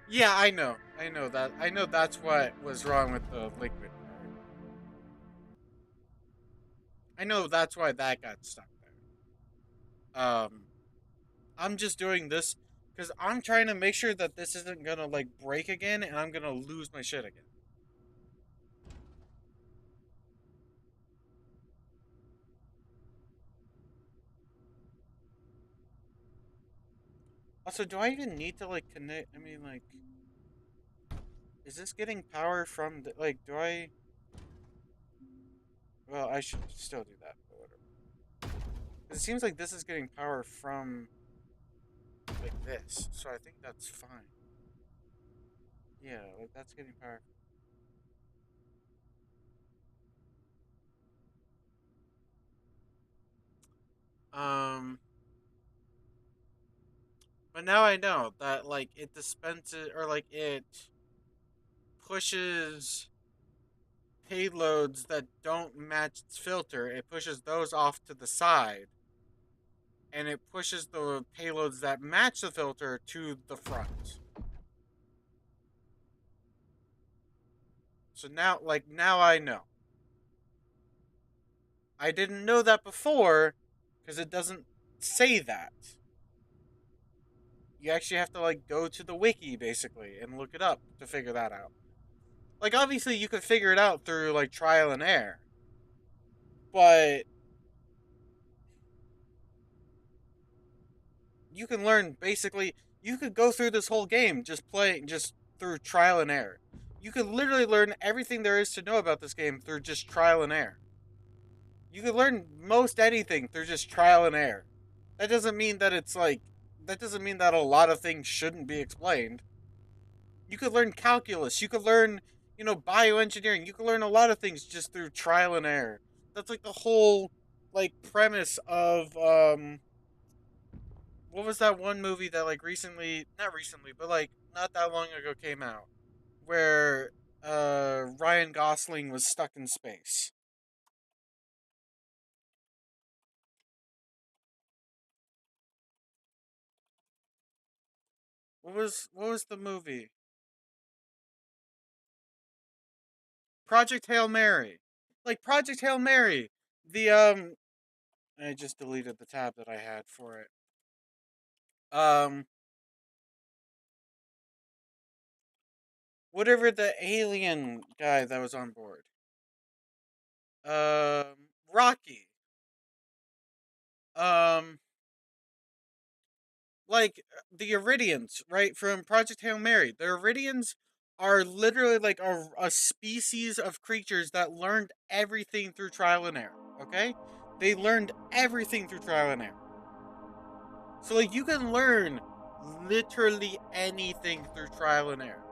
Yeah, I know. I know that. I know that's what was wrong with the liquid part. I know that's why that got stuck there. I'm just doing this because I'm trying to make sure that this isn't gonna like break again, and I'm gonna lose my shit again. Also, do I even need to like connect? I mean, like, is this getting power from the like? Do I? Well, I should still do that, but whatever. 'Cause it seems like this is getting power from like this, so I think that's fine. Yeah, like that's getting power. Um, but now I know that like it dispenses or like it pushes payloads that don't match its filter. It pushes those off to the side, and it pushes the payloads that match the filter to the front. So now, like now, I know. I didn't know that before because it doesn't say that. You actually have to like go to the wiki basically and look it up to figure that out. Like obviously you could figure it out through like trial and error, but you can learn basically you could go through this whole game just through trial and error. You could literally learn everything there is to know about this game through just trial and error. You could learn most anything through just trial and error. That doesn't mean that it's like that doesn't mean that a lot of things shouldn't be explained. You could learn calculus, you could learn, bioengineering. You could learn a lot of things just through trial and error. That's like the whole like premise of what was that one movie that like recently, not recently, but like not that long ago came out where Ryan Gosling was stuck in space. What was the movie? Project Hail Mary. Like Project Hail Mary. The I just deleted the tab that I had for it. Um Whatever the alien guy that was on board. Rocky. Um like the Iridians, right, from Project Hail Mary. The Iridians are literally like a species of creatures that learned everything through trial and error. Okay, they learned everything through trial and error. So like you can learn literally anything through trial and error.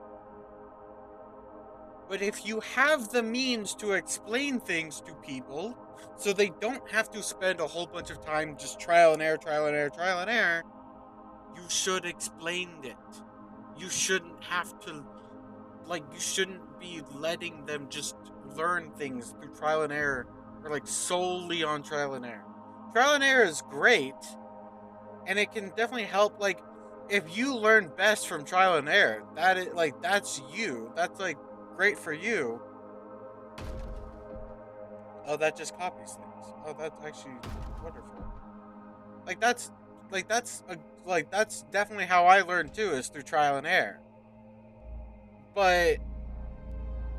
But if you have the means to explain things to people so they don't have to spend a whole bunch of time just trial and error, trial and error, trial and error, you should explain it. You shouldn't have to, like, you shouldn't be letting them just learn things through trial and error or like solely on trial and error. Trial and error is great and it can definitely help. Like, if you learn best from trial and error, that is like, that's you. That's like great for you. Oh, that just copies things. Oh, that's actually wonderful. Like that's a, that's definitely how I learned too, is through trial and error. But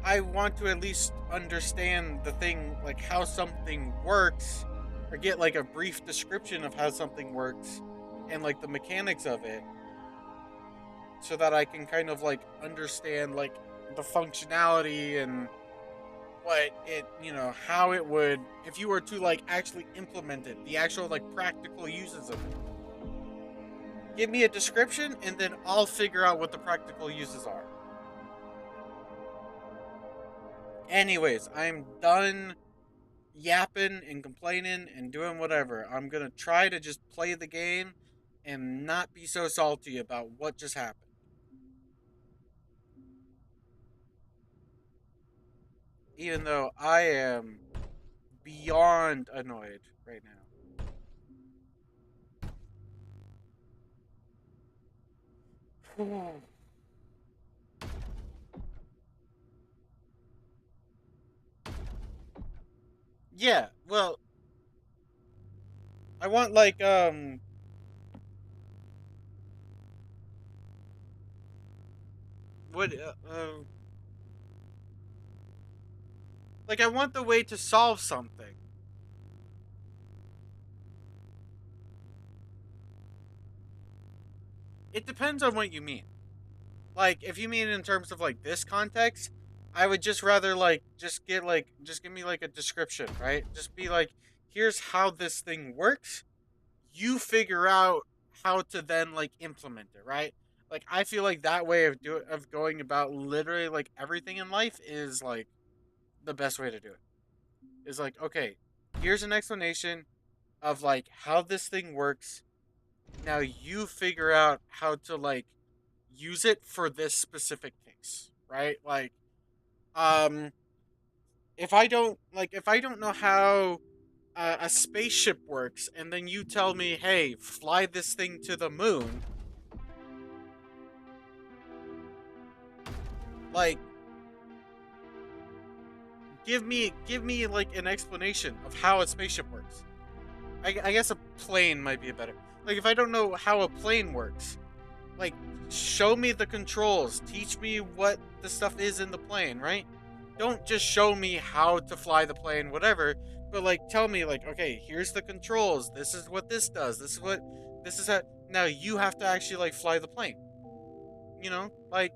I want to at least understand the thing, like how something works, or get like a brief description of how something works and like the mechanics of it, so that I can kind of like understand like the functionality and what it, how it would, if you were to like actually implement it, the actual like practical uses of it. Give me a description and then I'll figure out what the practical uses are. Anyways, I'm done yapping and complaining and doing whatever. I'm gonna try to just play the game and not be so salty about what just happened. Even though I am beyond annoyed right now. Yeah, well, I want what like I want the way to solve something. It depends on what you mean. Like if you mean in terms of like this context, I would just rather like just give me like a description, right? Just be like, here's how this thing works. You figure out how to then like implement it, right? Like I feel like that way of going about literally like everything in life is like the best way to do it. Is like, okay, here's an explanation of like how this thing works. Now you figure out how to like use it for this specific case, right? Like, um, if I don't know how a spaceship works, and then you tell me, hey, fly this thing to the moon, like, give me like an explanation of how a spaceship works. I guess a plane might be a better. Like, if I don't know how a plane works, like show me the controls, teach me what the stuff is in the plane, right? Don't just show me how to fly the plane, whatever, but like tell me like, okay, here's the controls, this is what this does, this is how now you have to actually like fly the plane, you know? Like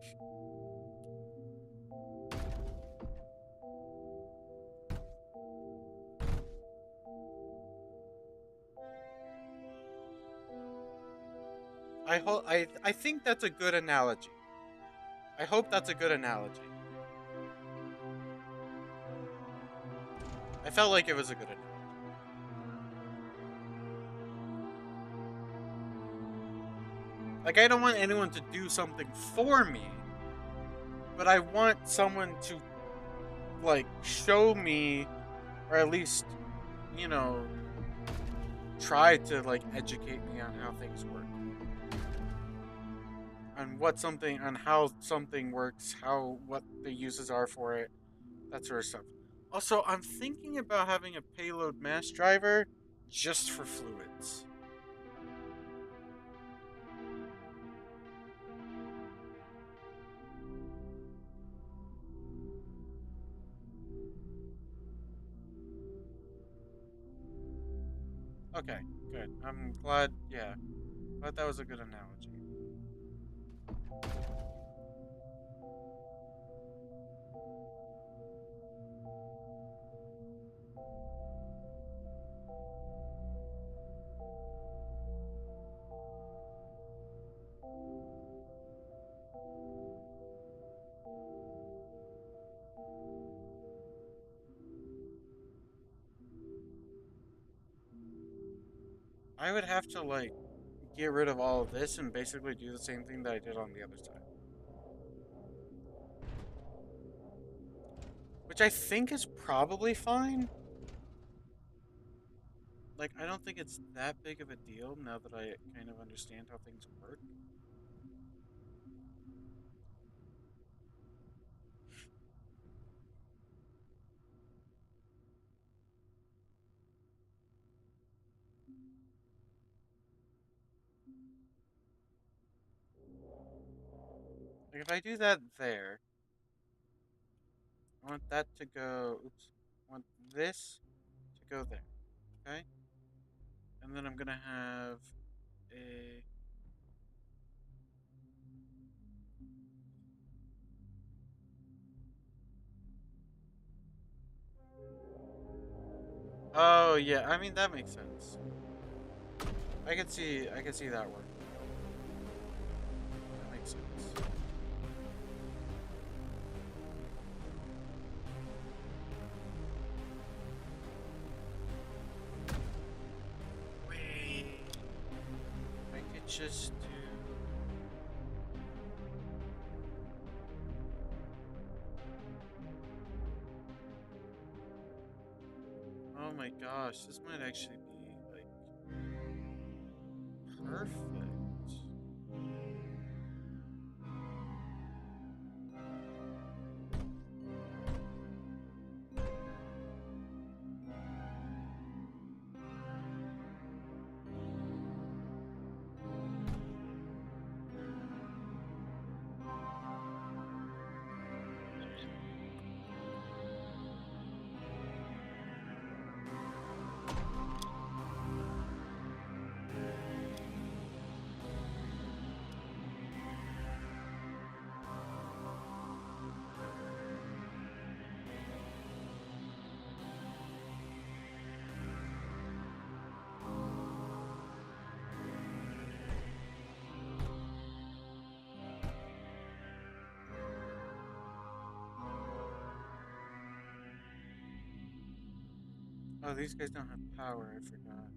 I think that's a good analogy. I hope that's a good analogy. I felt like it was a good analogy. Like I don't want anyone to do something for me, but I want someone to like show me, or at least you know try to like educate me on how things work, on what something, on how something works, how what the uses are for it, that sort of stuff. Also, I'm thinking about having a payload mass driver just for fluids. Okay, good. I'm glad. Yeah, glad that was a good analogy. I would have to like get rid of all of this and basically do the same thing that I did on the other side, which I think is probably fine. Like, I don't think it's that big of a deal now that I kind of understand how things work. Like, if I do that there, I want that to go. Oops. I want this to go there. Okay? And then I'm gonna have a. Oh yeah, I mean that makes sense. I can see that working. That makes sense. Wait, I could just do. Oh my gosh, this might actually be like perfect. Oh, these guys don't have power. I forgot.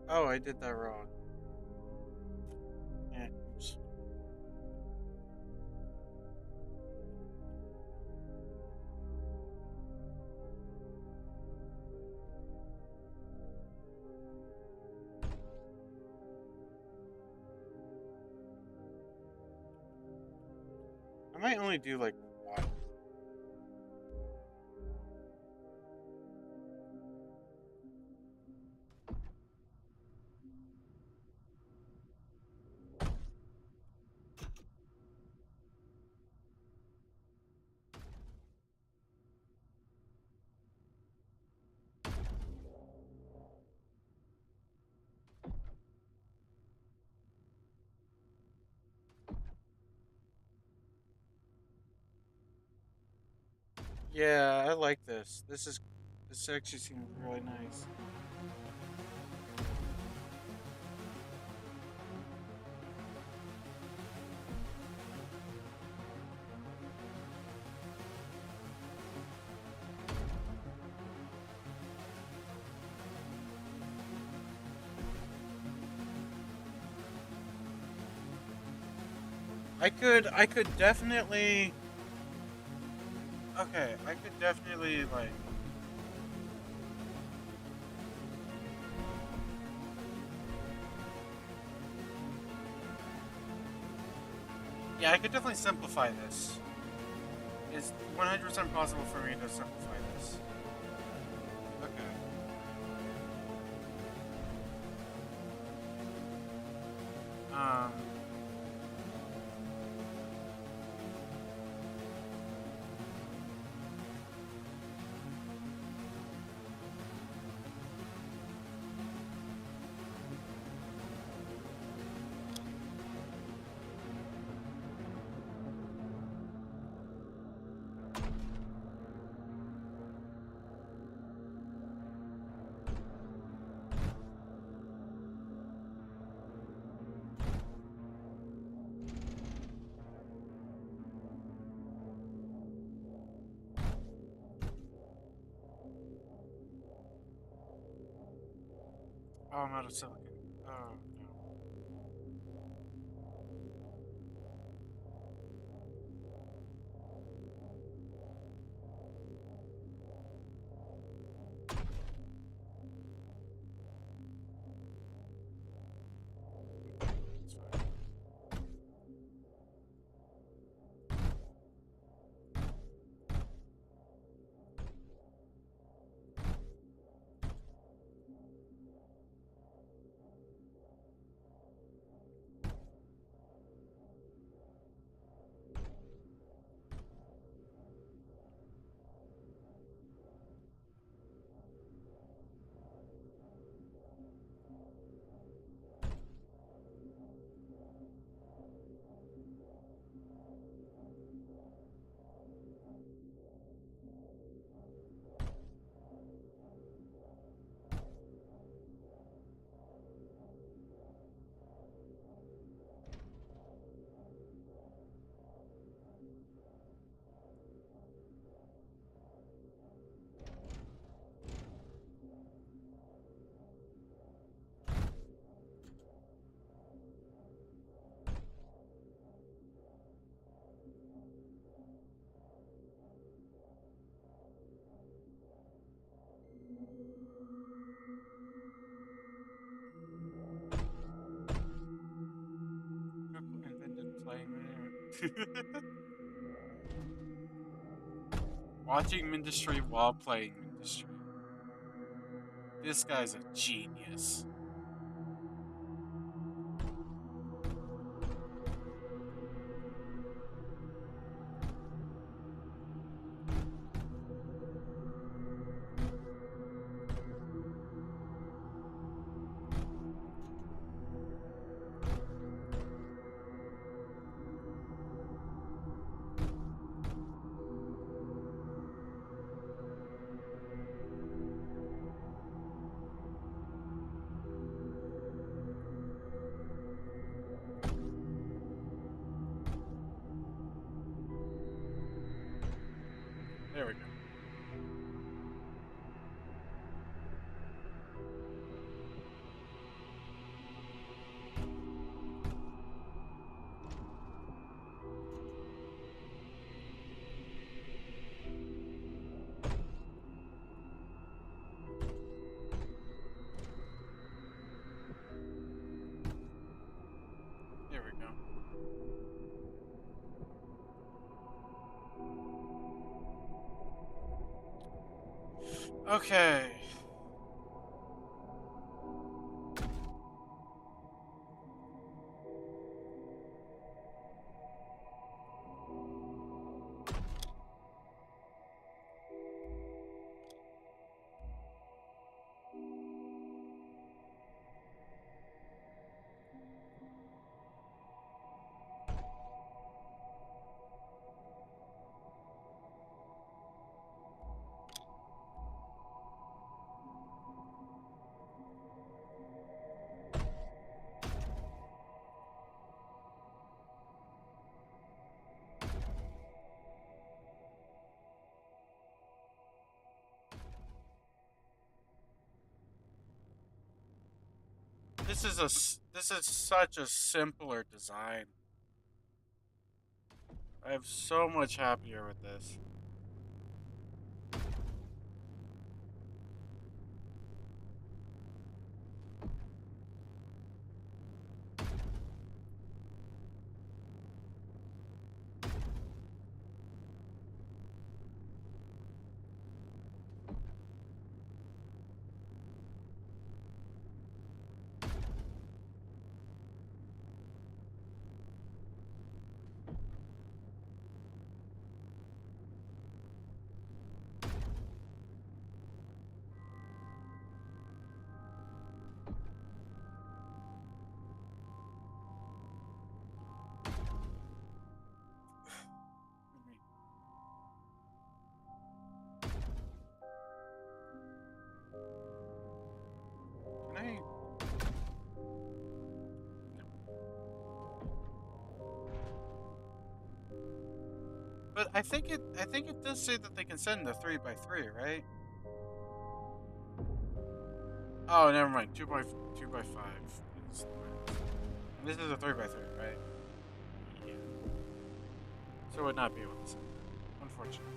Oh, I did that wrong. Yeah, oops. I might only do like one. Yeah, I like this. This actually seems really nice. I could definitely. Okay, I could definitely like. Yeah, I could definitely simplify this. It's 100% possible for me to simplify this. Okay. Um. Oh, I'm out of silicon. Oh no. It's fine. Who invented playing video? Watching Mindustry while playing Mindustry. This guy's a genius. There we go. There we go. Okay. This is such a simpler design. I'm so much happier with this. Can I? But I think it does say that they can send the 3x3, right? Oh, never mind. 2x5 is the max. And this is a 3x3, right? Yeah. So it would not be able to send that, unfortunately.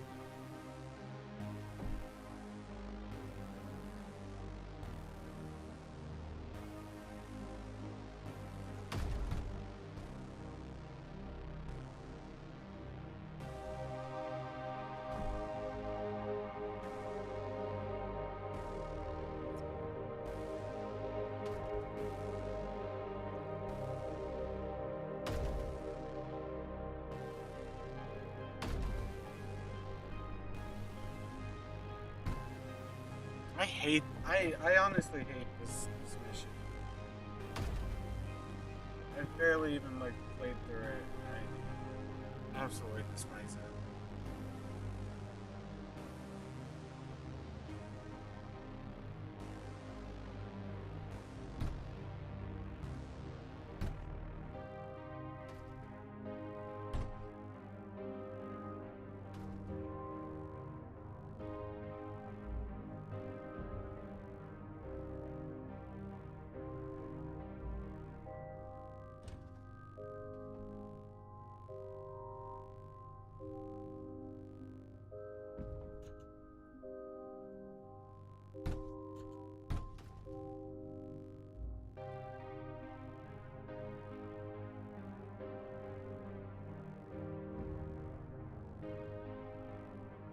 I honestly hate this mission. I barely even like played through it. I absolutely despise it.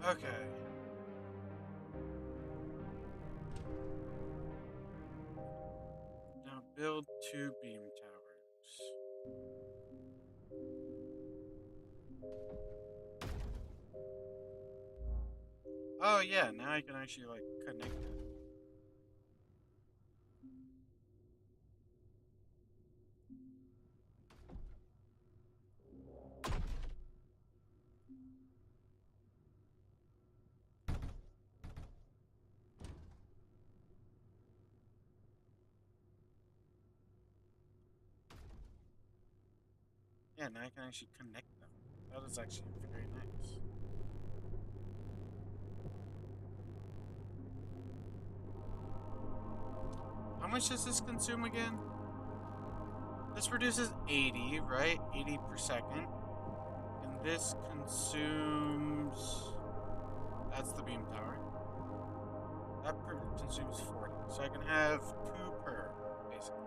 Okay. Now build 2 beam towers. Oh yeah, now I can actually like connect it. Yeah, now I can actually connect them. That is actually very nice. much does this consume again? This produces 80, right? 80 per second. And this consumes... That's the beam tower. That consumes 40. So I can have 2 per, basically.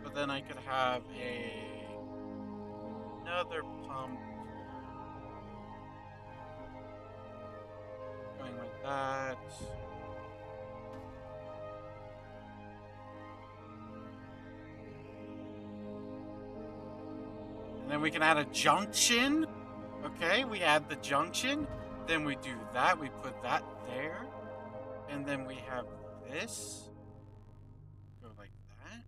But then I could have another pump going like that. And then we can add a junction. Okay, we add the junction. Then we do that. We put that there. And then we have this. Go like that.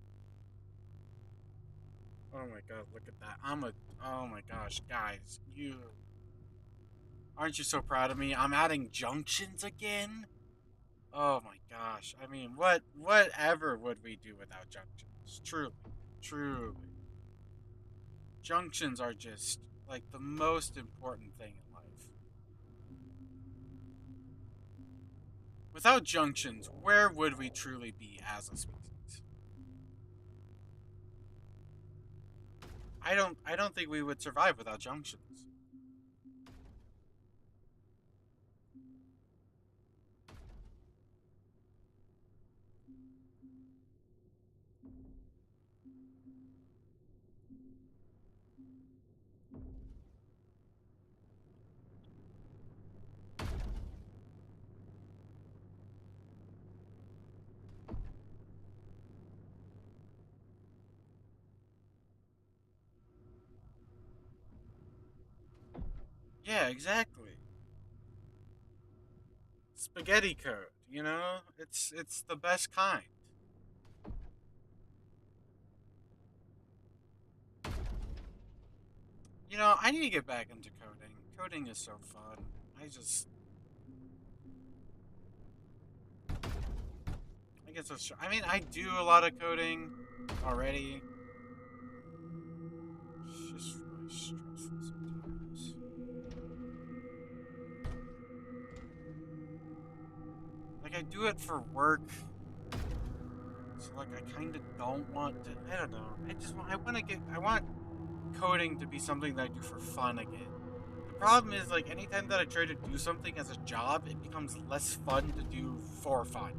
Oh my god, look at that. Oh my gosh, guys. Aren't you so proud of me? I'm adding junctions again? Oh my gosh. I mean, whatever would we do without junctions? Truly. Truly. Junctions are just, like, the most important thing in life. Without junctions, where would we truly be as a species? I don't think we would survive without junctions. Yeah, exactly. Spaghetti code, you know? It's the best kind. You know, I need to get back into coding. Coding is so fun. I guess that's true. I mean, I do a lot of coding already. It's just really stressful sometimes. Like, I do it for work. So, like, I kind of don't want to. I don't know. I want coding to be something that I do for fun again. The problem is, like, anytime that I try to do something as a job, it becomes less fun to do for fun.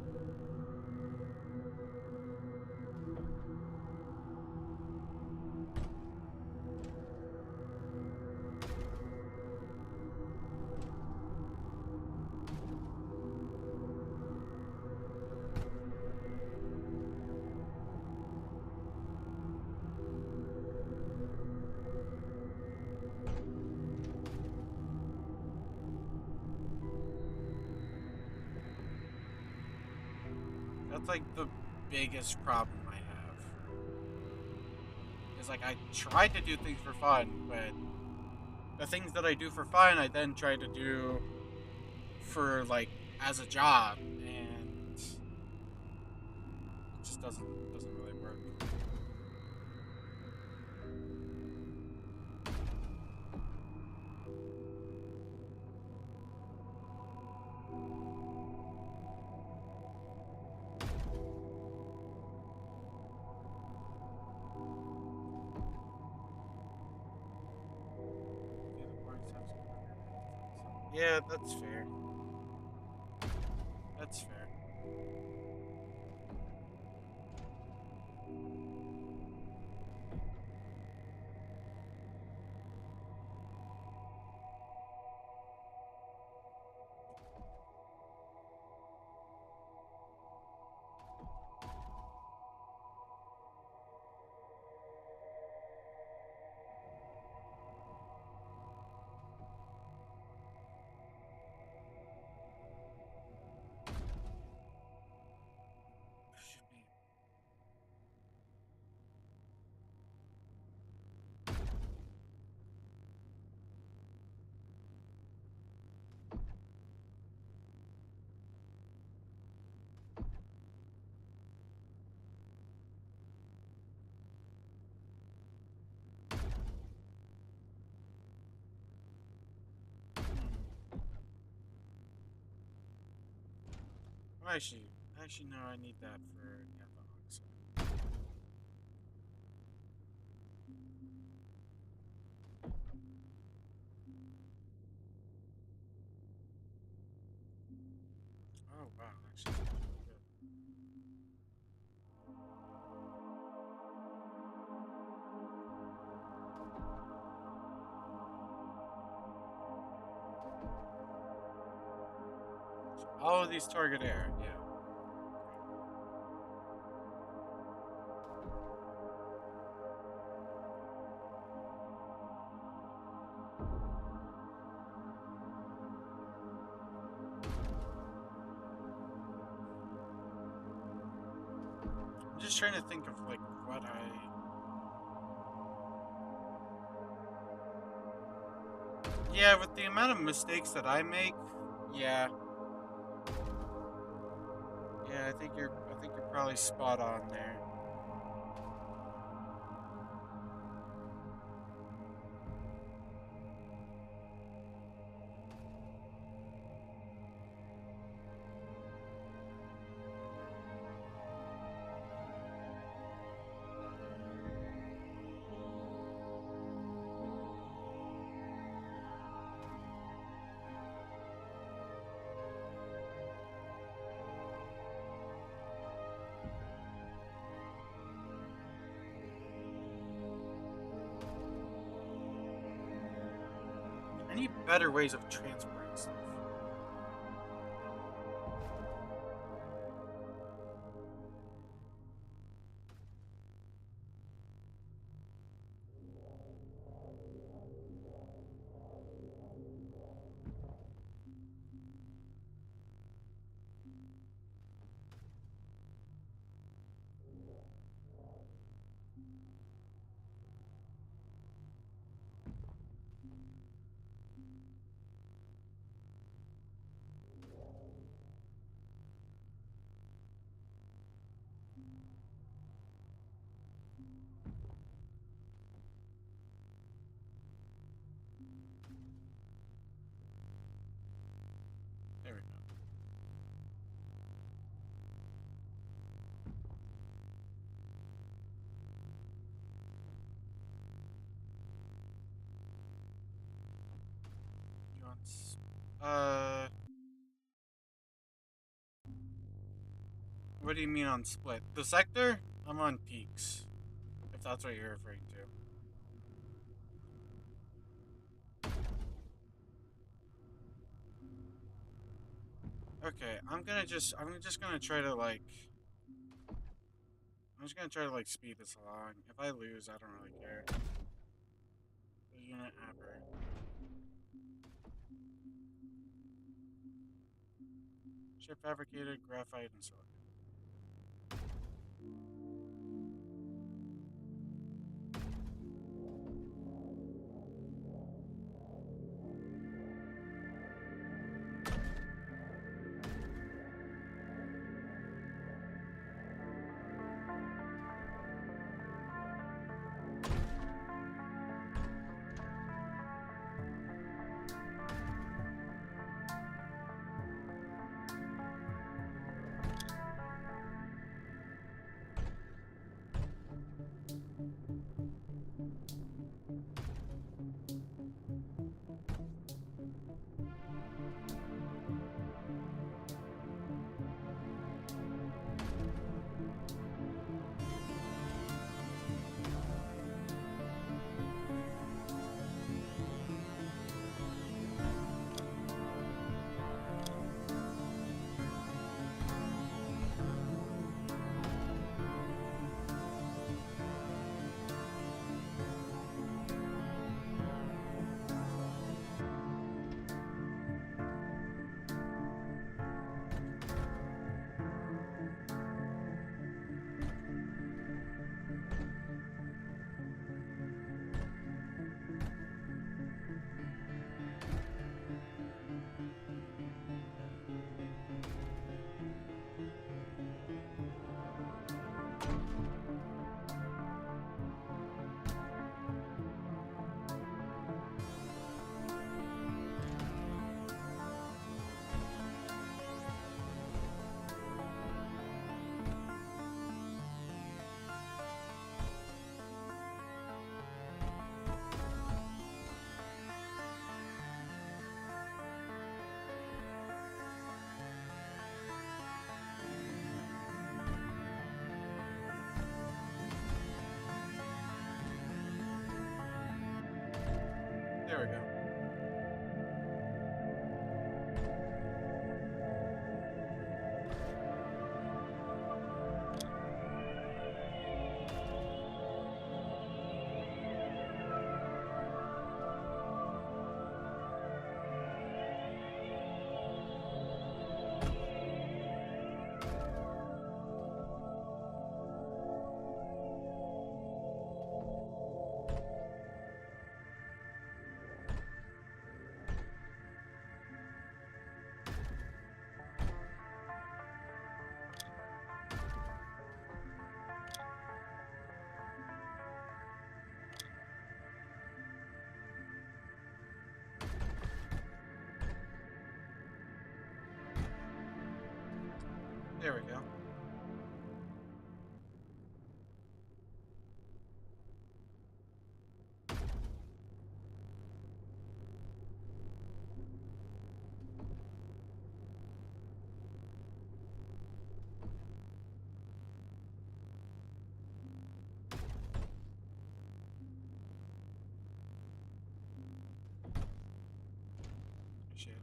That's, like, the biggest problem I have. Is, like, I try to do things for fun, but the things that I do for fun, I then try to do for, like, as a job, and it just doesn't really work. Yeah, that's fair. That's fair. Actually, no. I need that for yeah, the oxide. Oh wow, actually, that's really good. All of these target air. Yeah. I'm just trying to think of like what I. Yeah, with the amount of mistakes that I make, yeah, yeah, I think you're probably spot on there. I need better ways of transporting stuff. There we go. You want? What do you mean on split? The sector? I'm on peaks. If that's what you're referring to. Okay, I'm just gonna try to like, I'm just gonna try to like speed this along. If I lose, I don't really care. The unit aber. Ship fabricated, graphite, and silicon. There we go. Shit.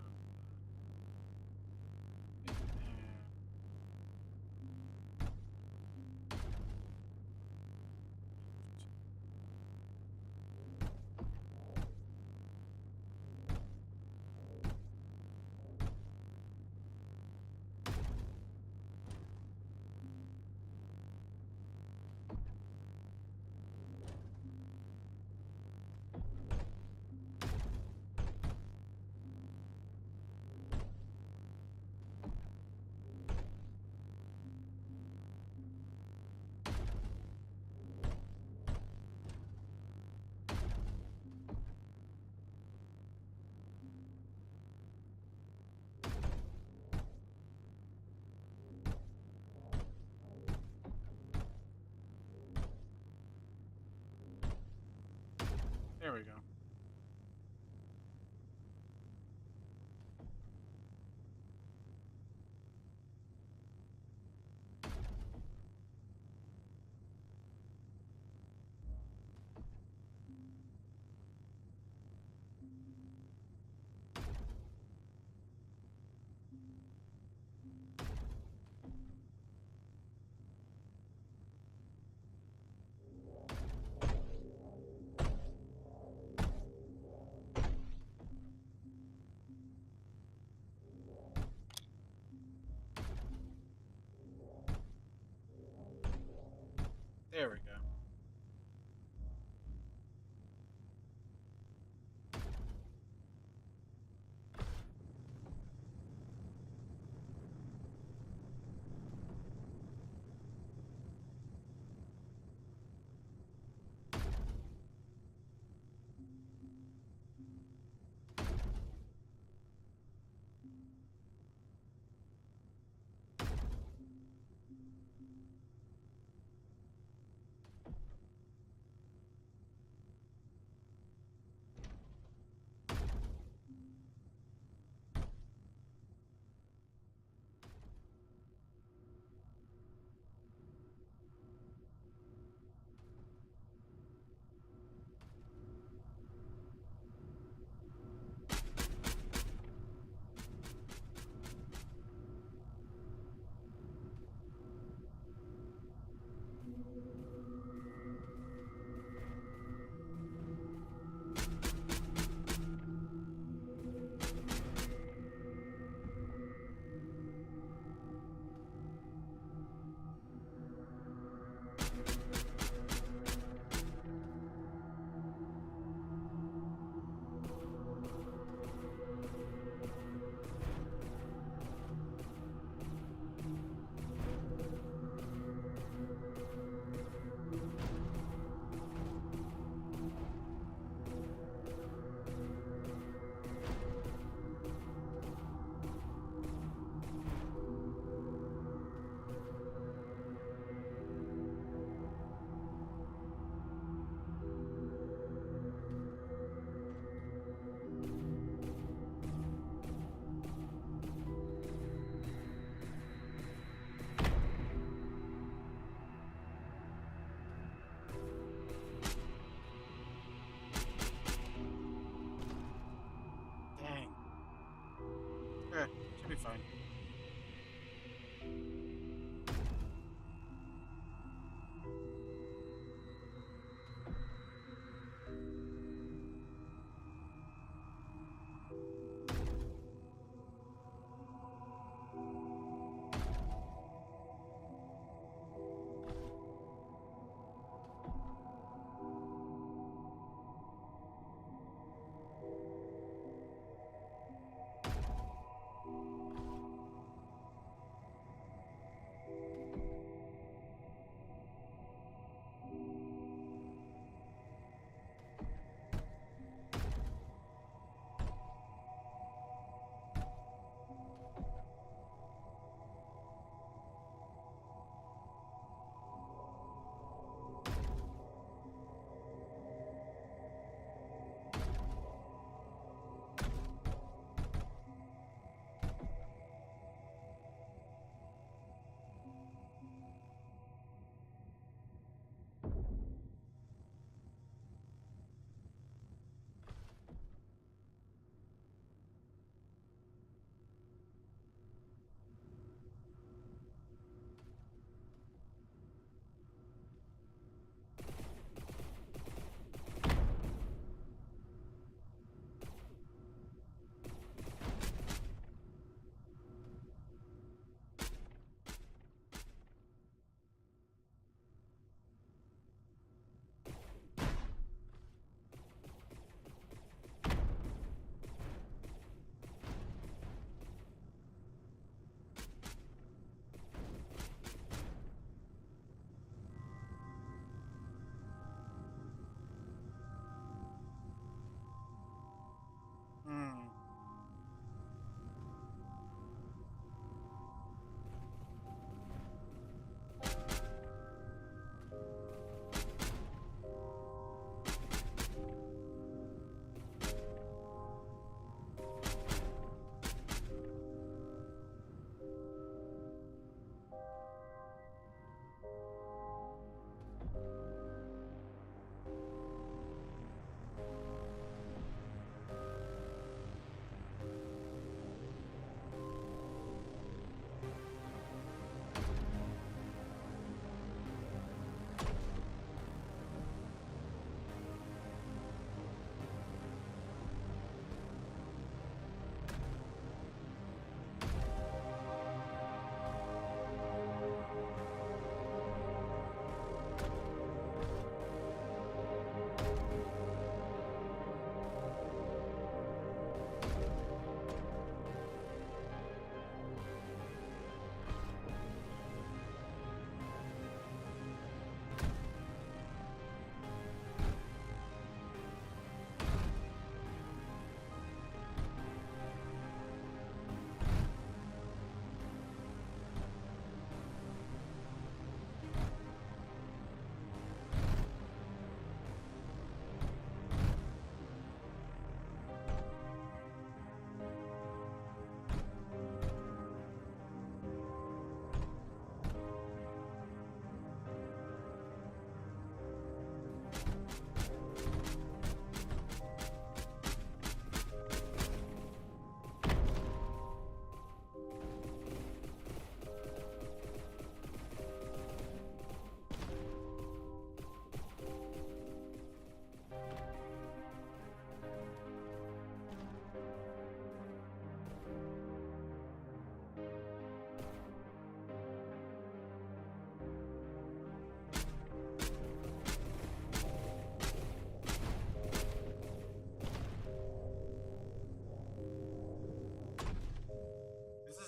There we go. There we go. Dang. Should be fine.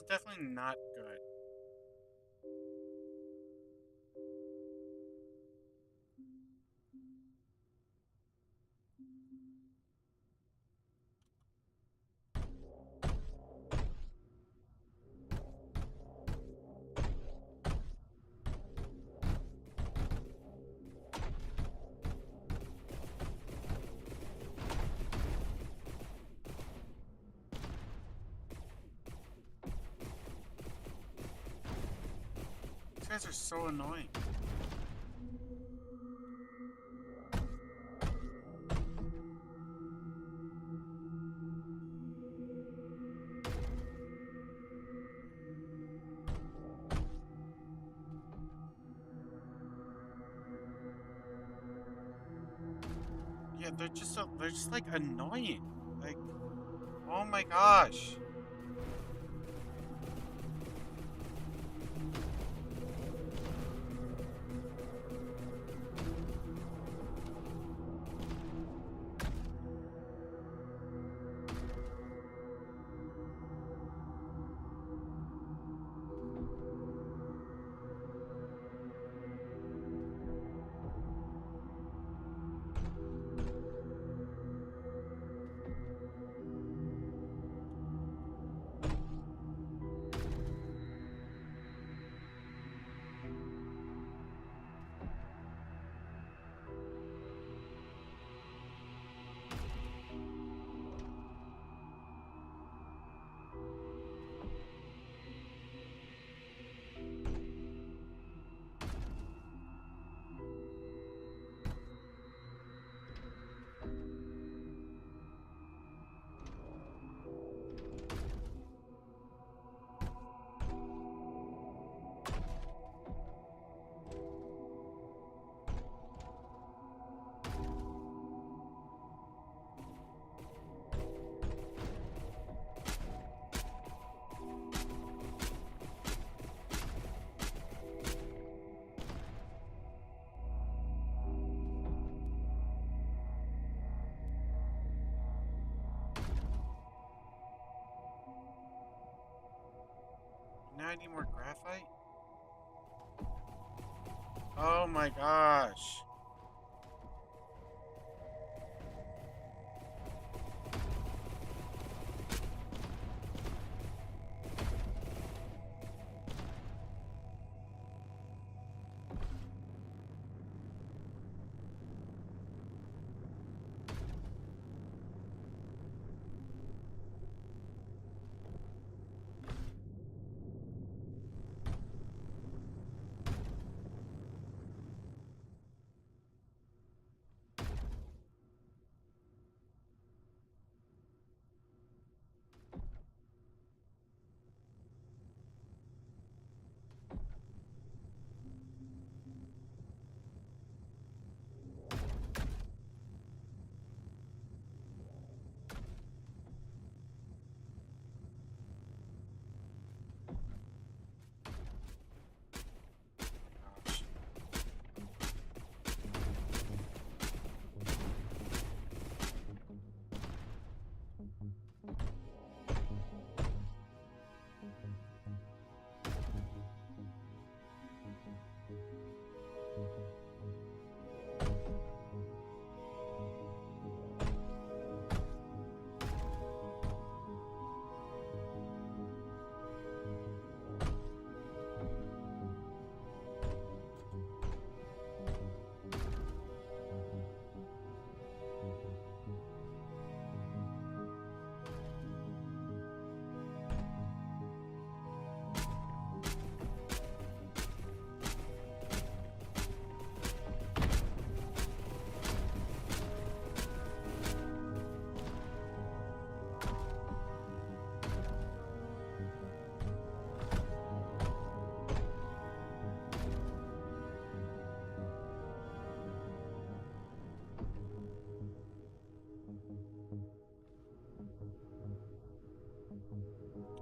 is definitely not good. These guys are so annoying. Yeah, they're just like annoying. Like, oh my gosh. Now I need more graphite? Oh my gosh. Gosh.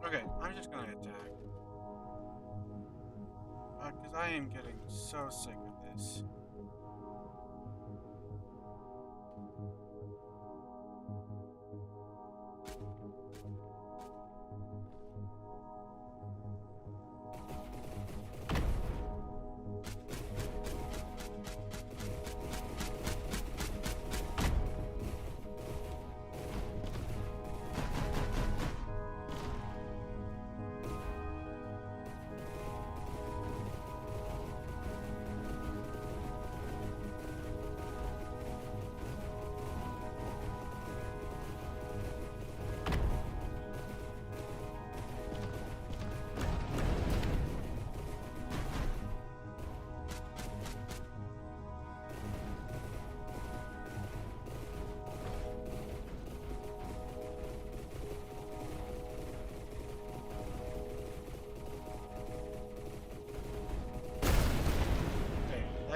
Okay, I'm just gonna attack. Because I am getting so sick of this.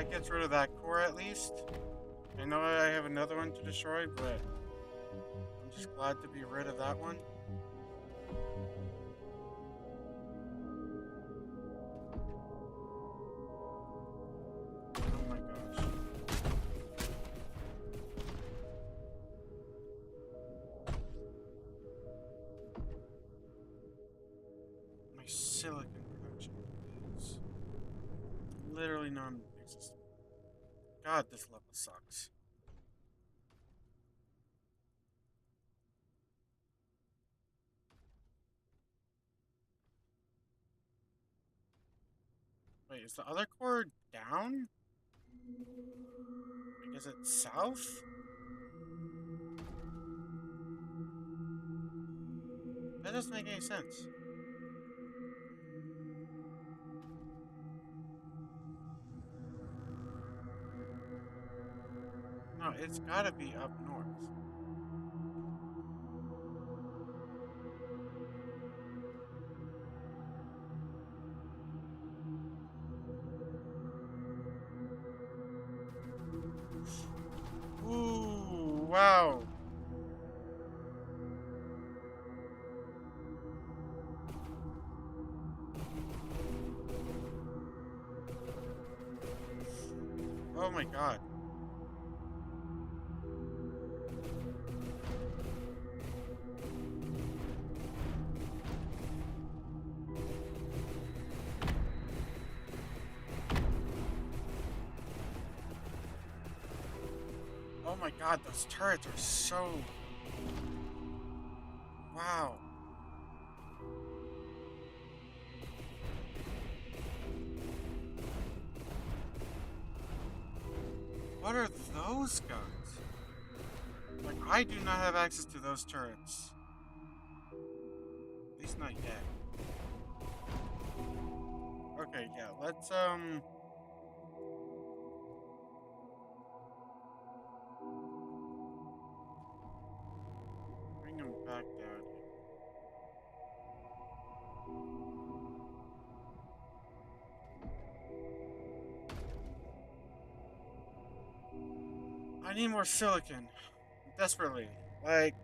that gets rid of that core at least. I know I have another one to destroy, but I'm just glad to be rid of that one. Oh my gosh. My silicon production is literally non-existent. God, this level sucks. Wait, is the other core down? Like, is it south? That doesn't make any sense. No, it's gotta be up north. Ooh, wow. Oh my god. Oh my god, those turrets are so... Wow. What are those guns? Like, I do not have access to those turrets. At least not yet. Okay, yeah, let's, bring them back down here. I need more silicon. Desperately. Like,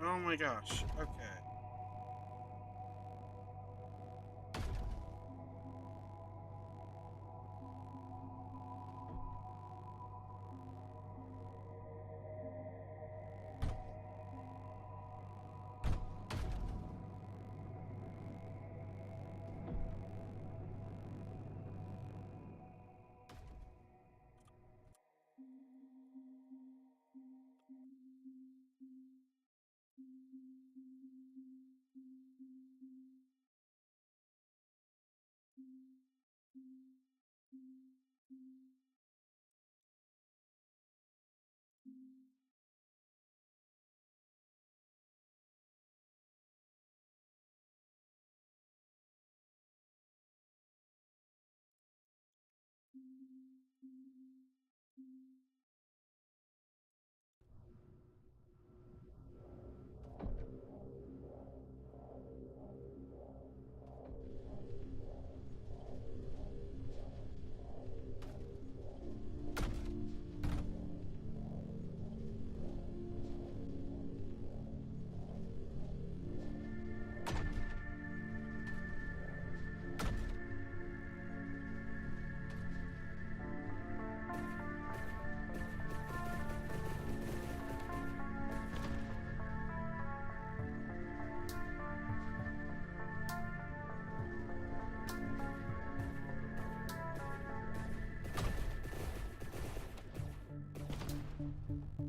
oh my gosh. Okay.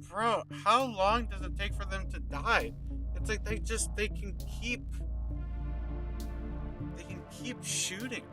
Bro, how long does it take for them to die? It's like they can keep shooting.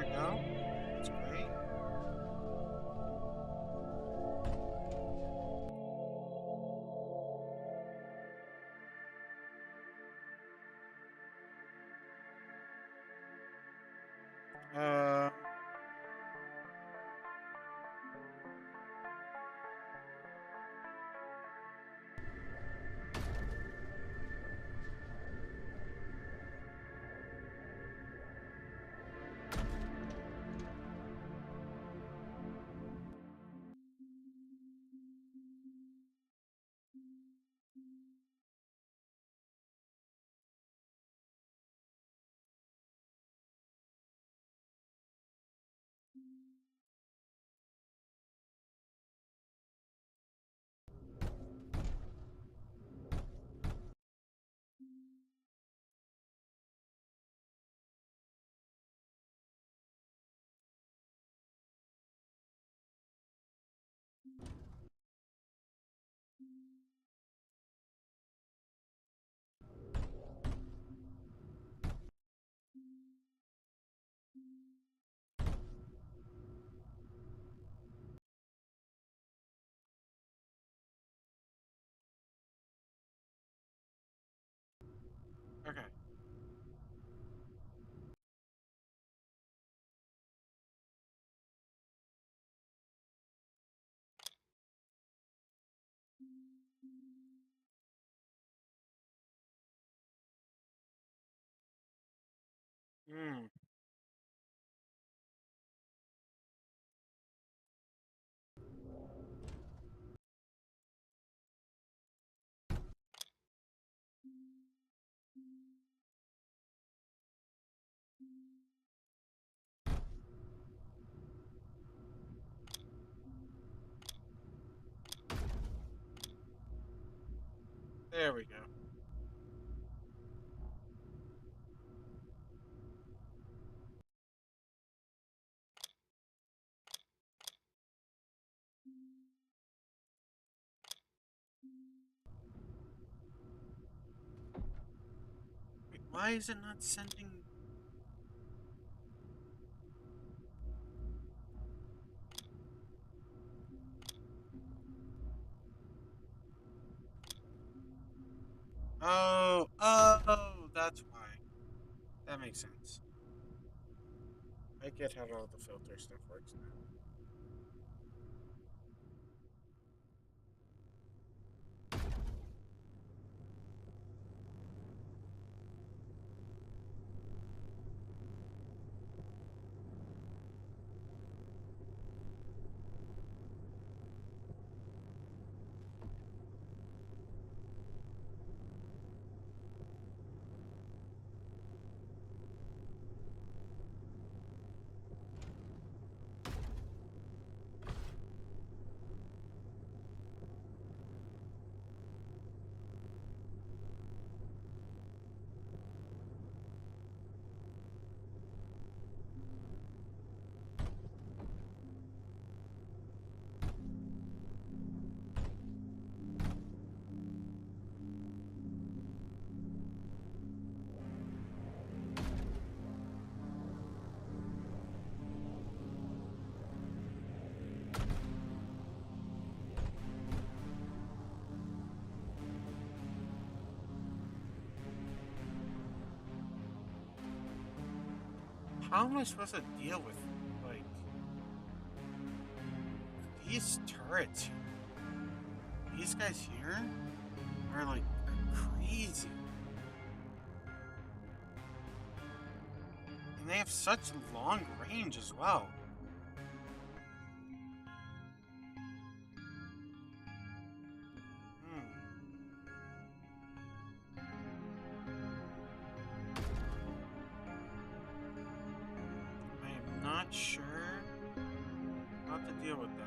go. That's great. Uh, okay. Hmm. There we go. Wait, why is it not sending? Oh, that's why. That makes sense. I get how all the filter stuff works now. How am I supposed to deal with like these turrets here? These guys here are crazy, and they have such long range as well. Hmm. I am not sure how to deal with that.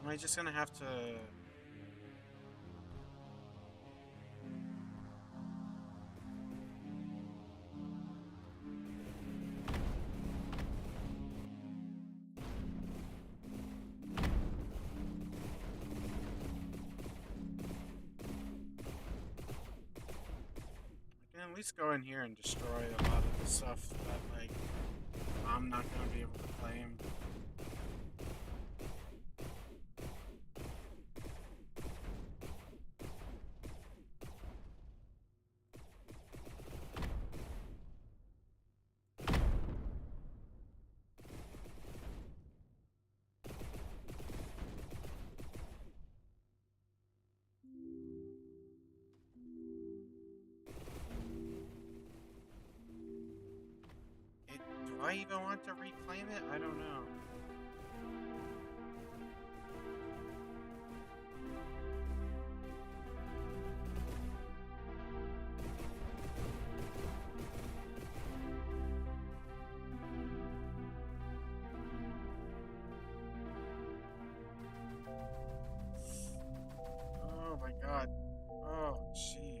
Am I just gonna have to... I can at least go in here and destroy a lot of the stuff that, like, I'm not gonna be able to claim. Do I even want to reclaim it? I don't know. Oh my god. Oh, jeez.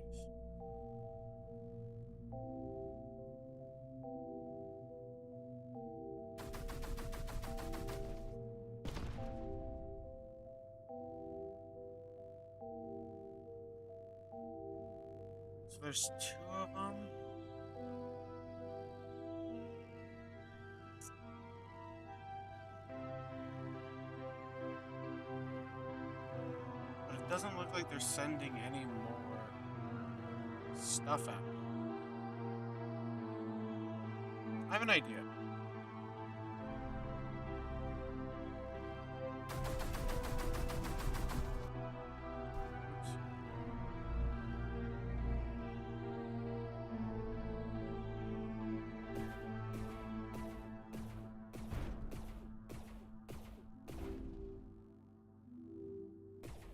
So there's two of them? But it doesn't look like they're sending any more stuff at me. I have an idea.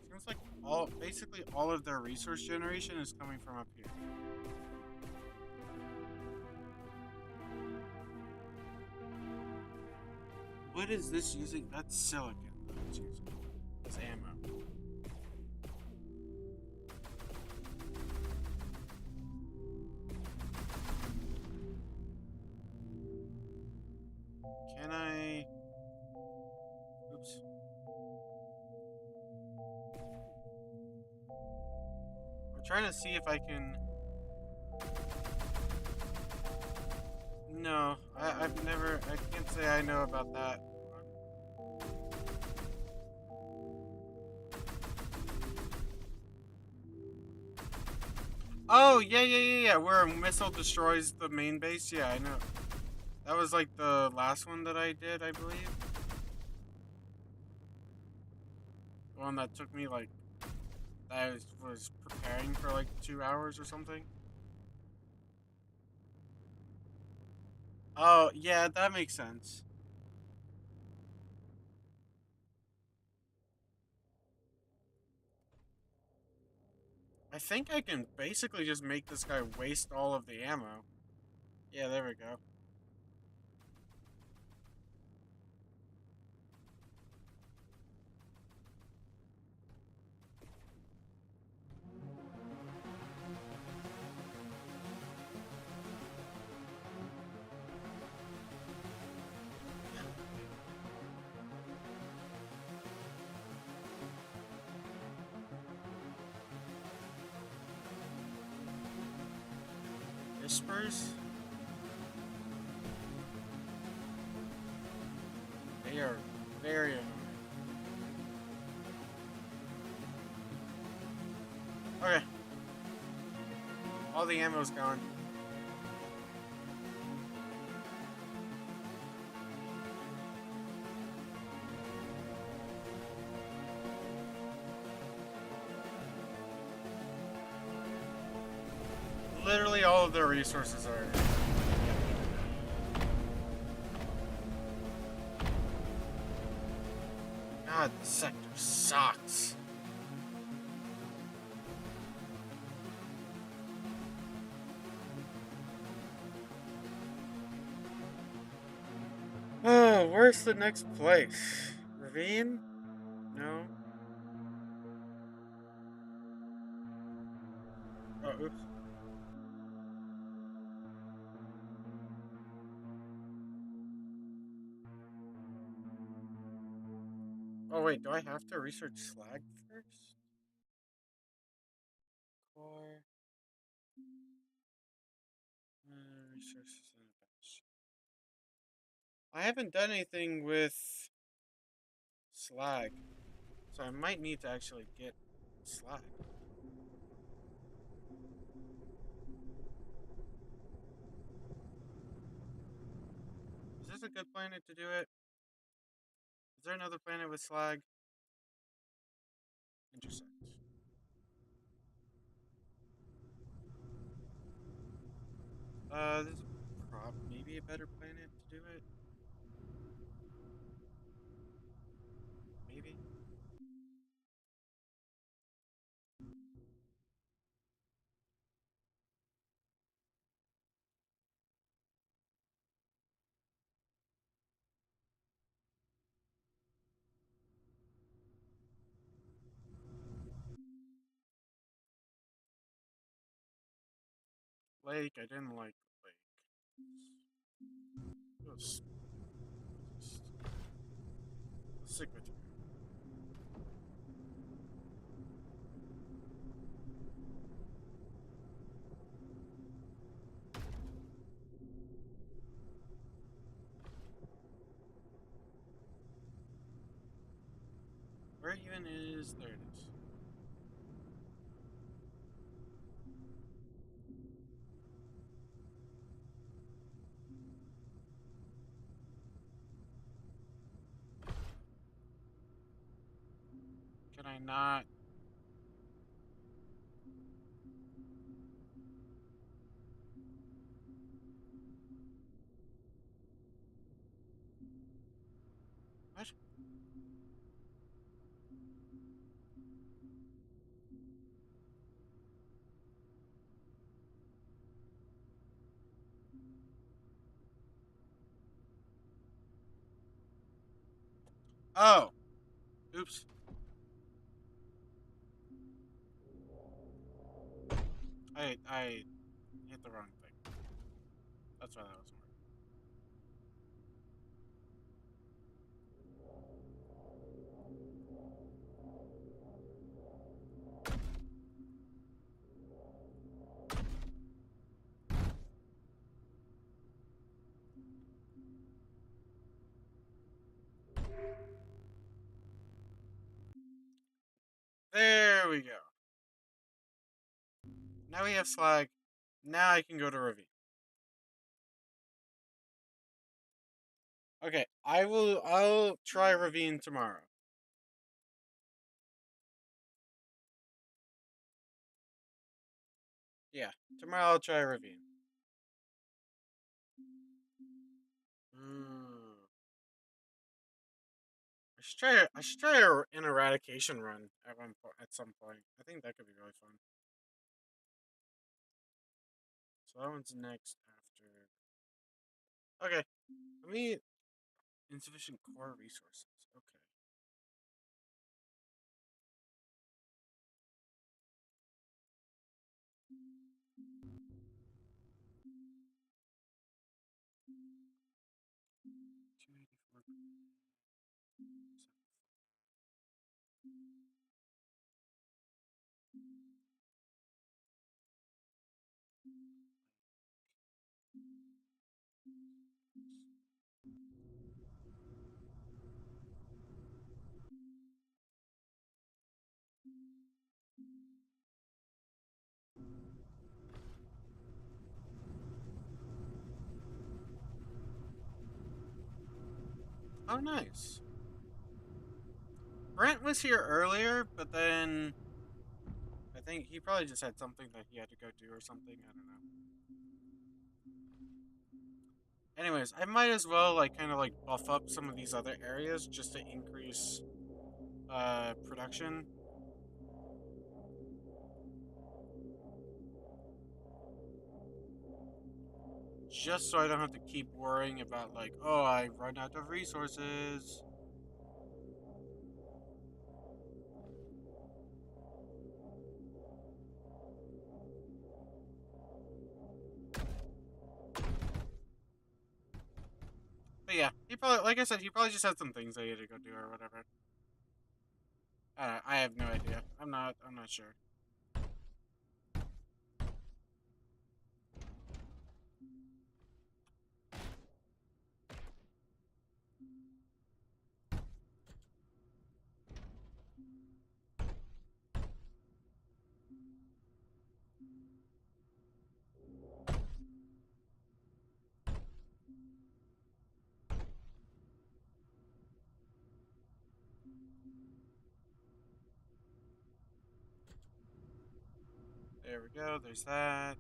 Seems like basically all of their resource generation is coming from up here. What is this using? That's silicon that it's using as ammo. Can I... Oops. I'm trying to see if I can... No, I've never... I can't say I know about that. Oh, yeah, where a missile destroys the main base? Yeah, I know. That was like the last one that I did, I believe. The one that took me like... I was preparing for like 2 hours or something. Oh, yeah, that makes sense. I think I can basically just make this guy waste all of the ammo. Yeah, there we go. Whispers? They are very annoying. Okay. All the ammo's gone. Literally all of their resources are... God, the sector sucks. Oh, where's the next place? Ravine? No. Oh, oops. Oh wait, do I have to research slag first? Core resources in the bench. I haven't done anything with slag, so I might need to actually get slag. Is this a good planet to do it? Is there another planet with slag? Intersect. This is maybe a better planet to do it. Maybe. Lake. I didn't like the lake. It was just sick material. Where even is? There it is. Can I not? What? Oh. Oops. I hit the wrong thing. That's why that wasn't working. There we go. Now we have slag. Now I can go to Ravine. Okay, I'll try Ravine tomorrow. Yeah, tomorrow I'll try Ravine. Ooh. I should try an eradication run at some point. I think that could be really fun. So that one's next after. Okay, let me insufficient core resources. Okay. Oh, nice. Brent was here earlier, but then I think he probably just had something that he had to go do or something. I don't know. Anyways, I might as well kind of buff up some of these other areas just to increase production. Just so I don't have to keep worrying about oh, I run out of resources. But yeah, he probably, like I said, he probably just had some things that he had to go do or whatever. I have no idea. I'm not sure. There we go. There's that.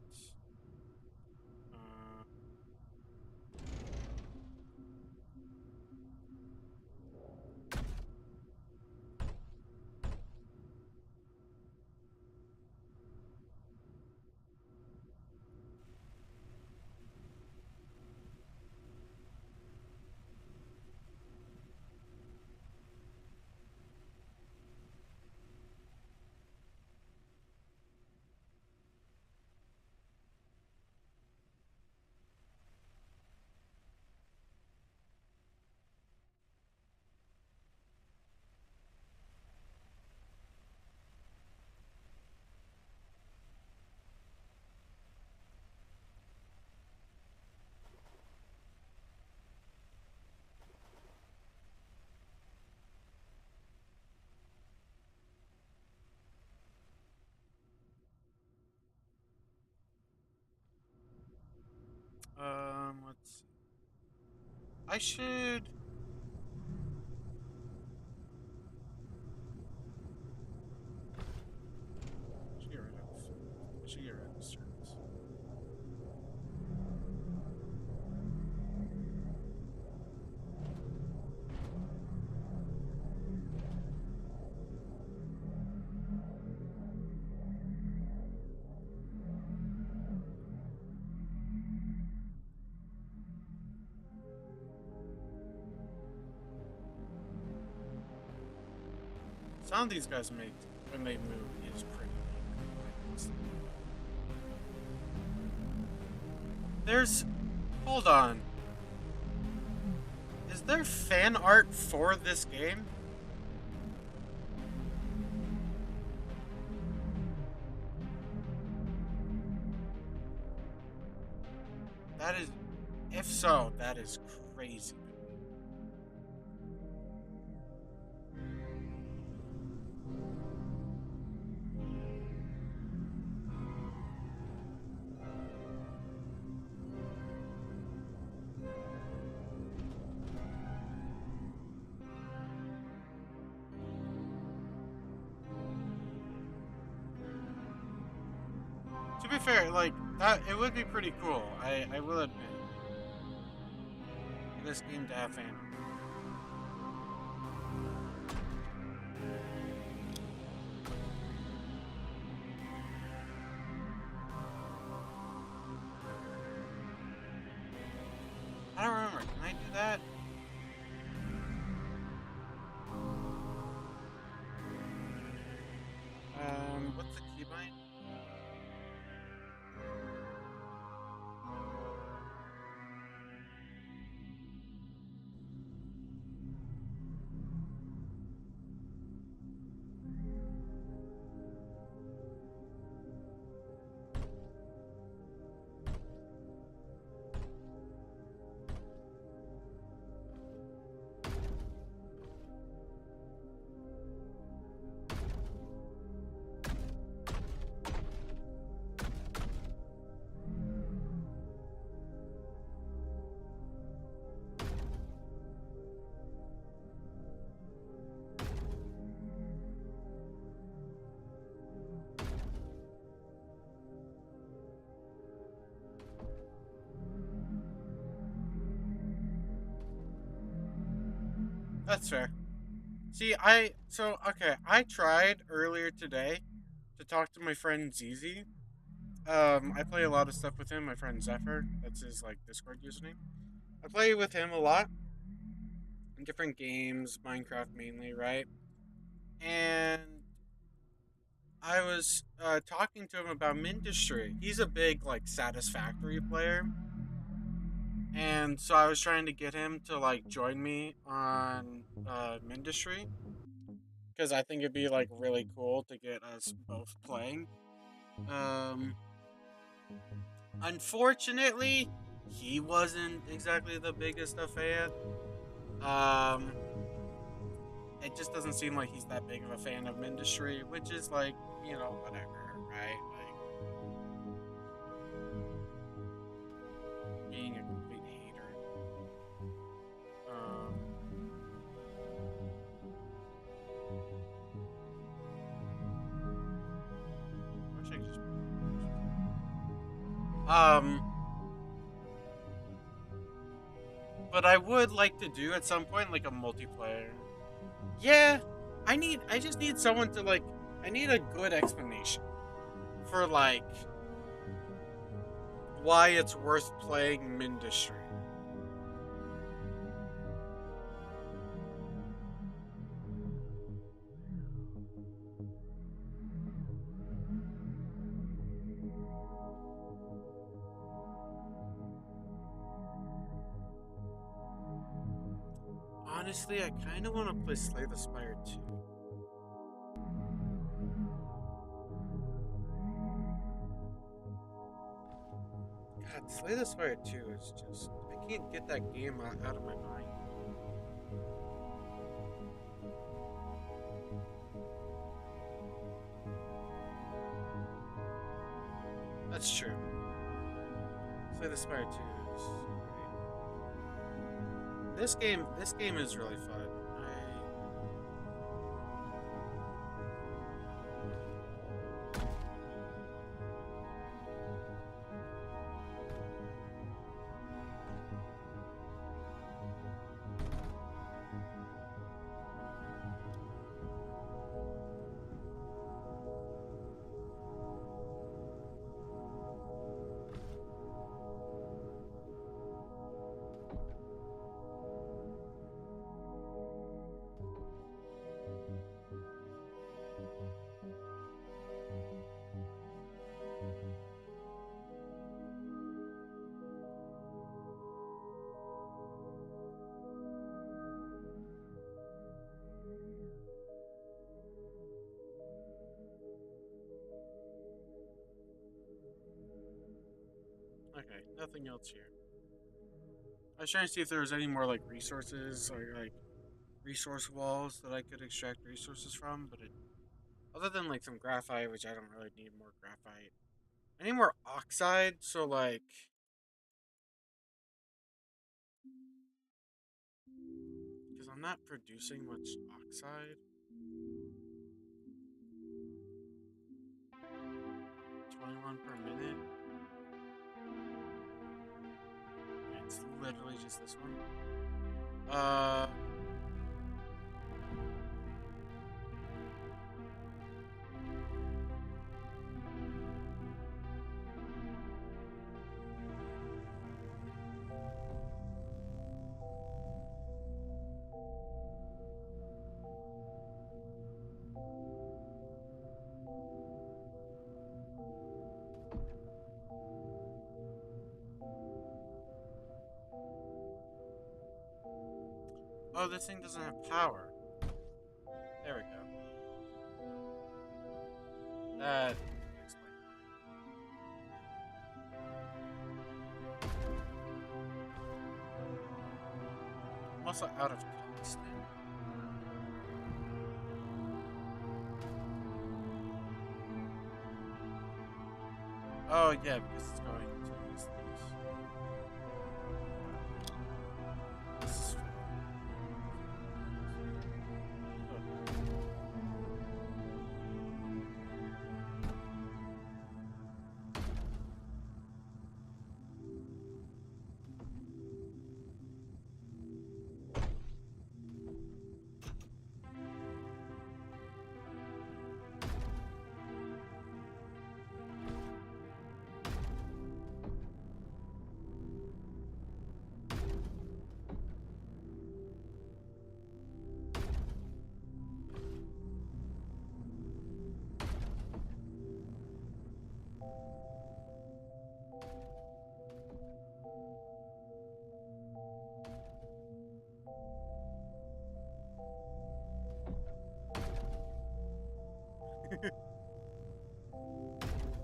Uh, let's see. I should get rid of. I should get rid of these turns. Some of these guys make when they move is pretty weak. There's, hold on. Is there fan art for this game? That is, if so, that is crazy. To be fair, like that, it would be pretty cool. I will admit, for this game to have fan art. I don't remember. Can I do that? What's the keybind? That's fair. See, okay. I tried earlier today to talk to my friend ZZ. I play a lot of stuff with him. My friend Zephyr, that's his like Discord username. I play with him a lot in different games, Minecraft mainly, right? And I was talking to him about Mindustry. He's a big like Satisfactory player, And so I was trying to get him to like join me on Mindustry because I think it'd be like really cool to get us both playing. Um, Unfortunately, he wasn't exactly the biggest of fan. Um, it just doesn't seem like he's that big of a fan of Mindustry, which is like, whatever, right? Like being a complete hater. Um, I wish I could just. Um, but I would like to do at some point like a multiplayer. Yeah, I just need someone to like. I need a good explanation for like why it's worth playing Mindustry. Honestly, I kind of want to play Slay the Spire too. God, Slay the Spire 2 is just. I can't get that game out of my mind. That's true. Slay the Spire 2 is great. This game is really fun. Okay, nothing else here. I was trying to see if there was any more like resources or like resource walls that I could extract resources from, but other than like some graphite, which I don't really need more graphite. I need more oxide, so like, because I'm not producing much oxide. 21 per minute. It's literally just this one. Uh, oh, this thing doesn't have power. There we go. That explains. I'm also out of tungsten. Oh yeah, because it's going to these things. This is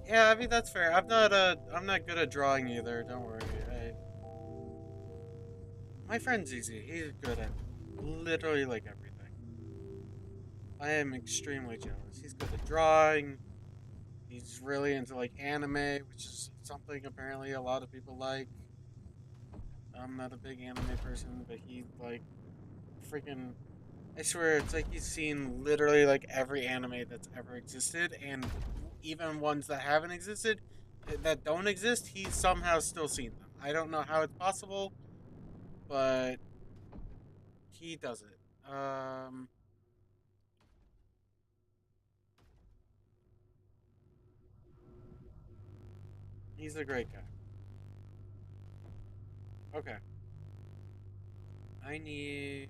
Yeah, I mean that's fair. I'm not good at drawing either. Don't worry. My friend's easy. He's good at literally like everything. I am extremely jealous. He's good at drawing. He's really into like anime, which is something apparently a lot of people like. I'm not a big anime person, but he like freaking. I swear, it's like he's seen literally like every anime that's ever existed, and even ones that haven't existed, that don't exist, he's somehow still seen them. I don't know how it's possible, but he does it. He's a great guy. Okay, I need.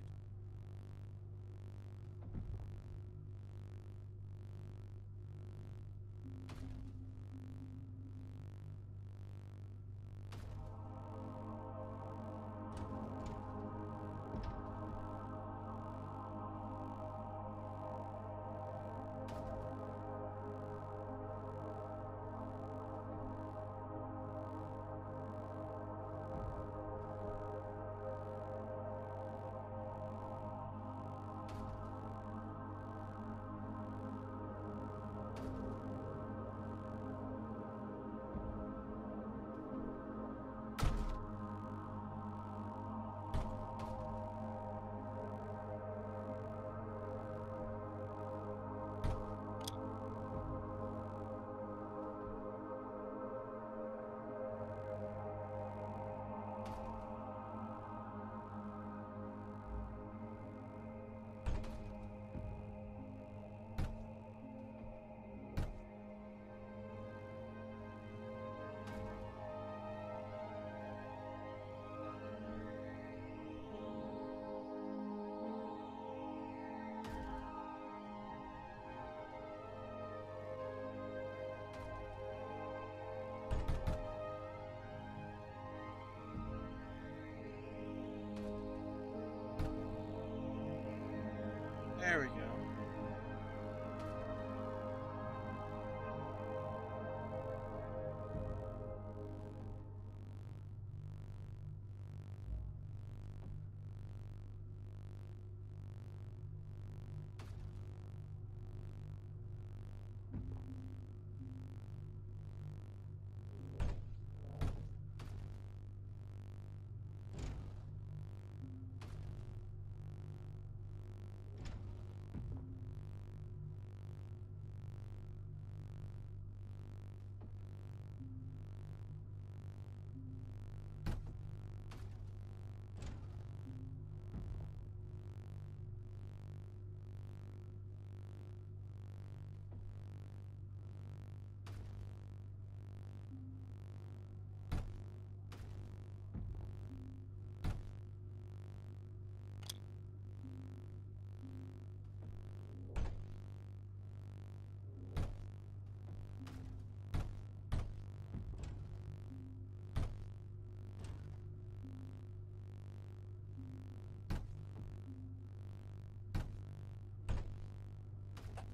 There we go.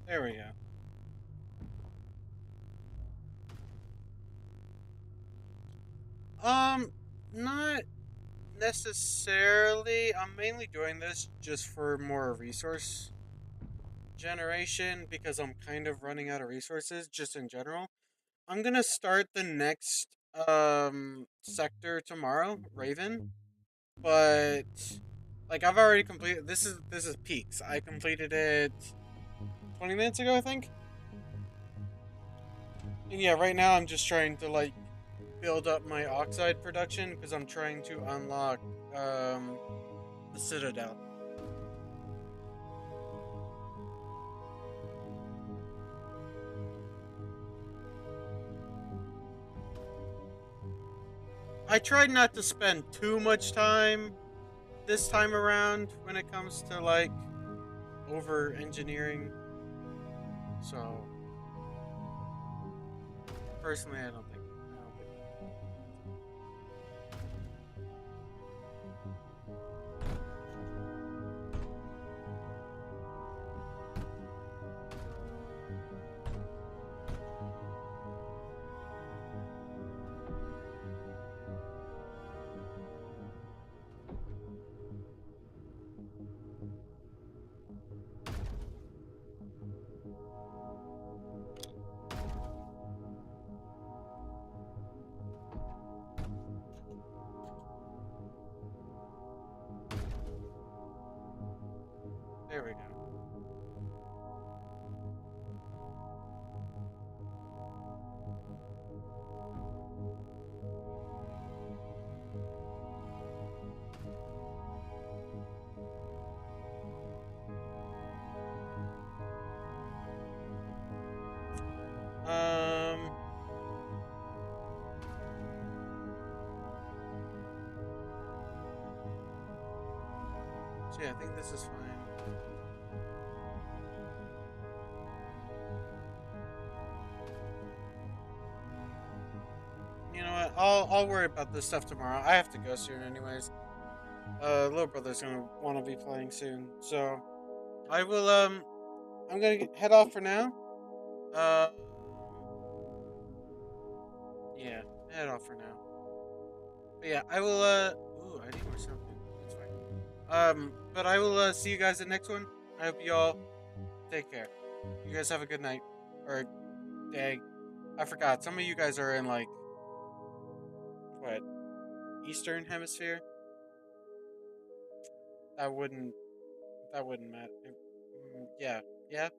There we go. Um, not necessarily. I'm mainly doing this just for more resource generation because I'm kind of running out of resources just in general. I'm gonna start the next sector tomorrow, Raven, but like I've already completed this is peaks. I completed it 20 minutes ago, I think. And yeah, right now I'm just trying to like build up my oxide production because I'm trying to unlock um the Citadel. I tried not to spend too much time this time around when it comes to like over engineering. So personally, I don't think. Yeah, I think this is fine. You know what? I'll worry about this stuff tomorrow. I have to go soon, anyways. Little brother's gonna want to be playing soon, so I will. I'm gonna head off for now. Uh, yeah, head off for now. But yeah, I will. Ooh, I need more something. It's fine. But I will see you guys at the next one. I hope you all take care. You guys have a good night or day. I forgot. Some of you guys are in like what Eastern Hemisphere. That wouldn't. That wouldn't matter. Yeah. Yeah.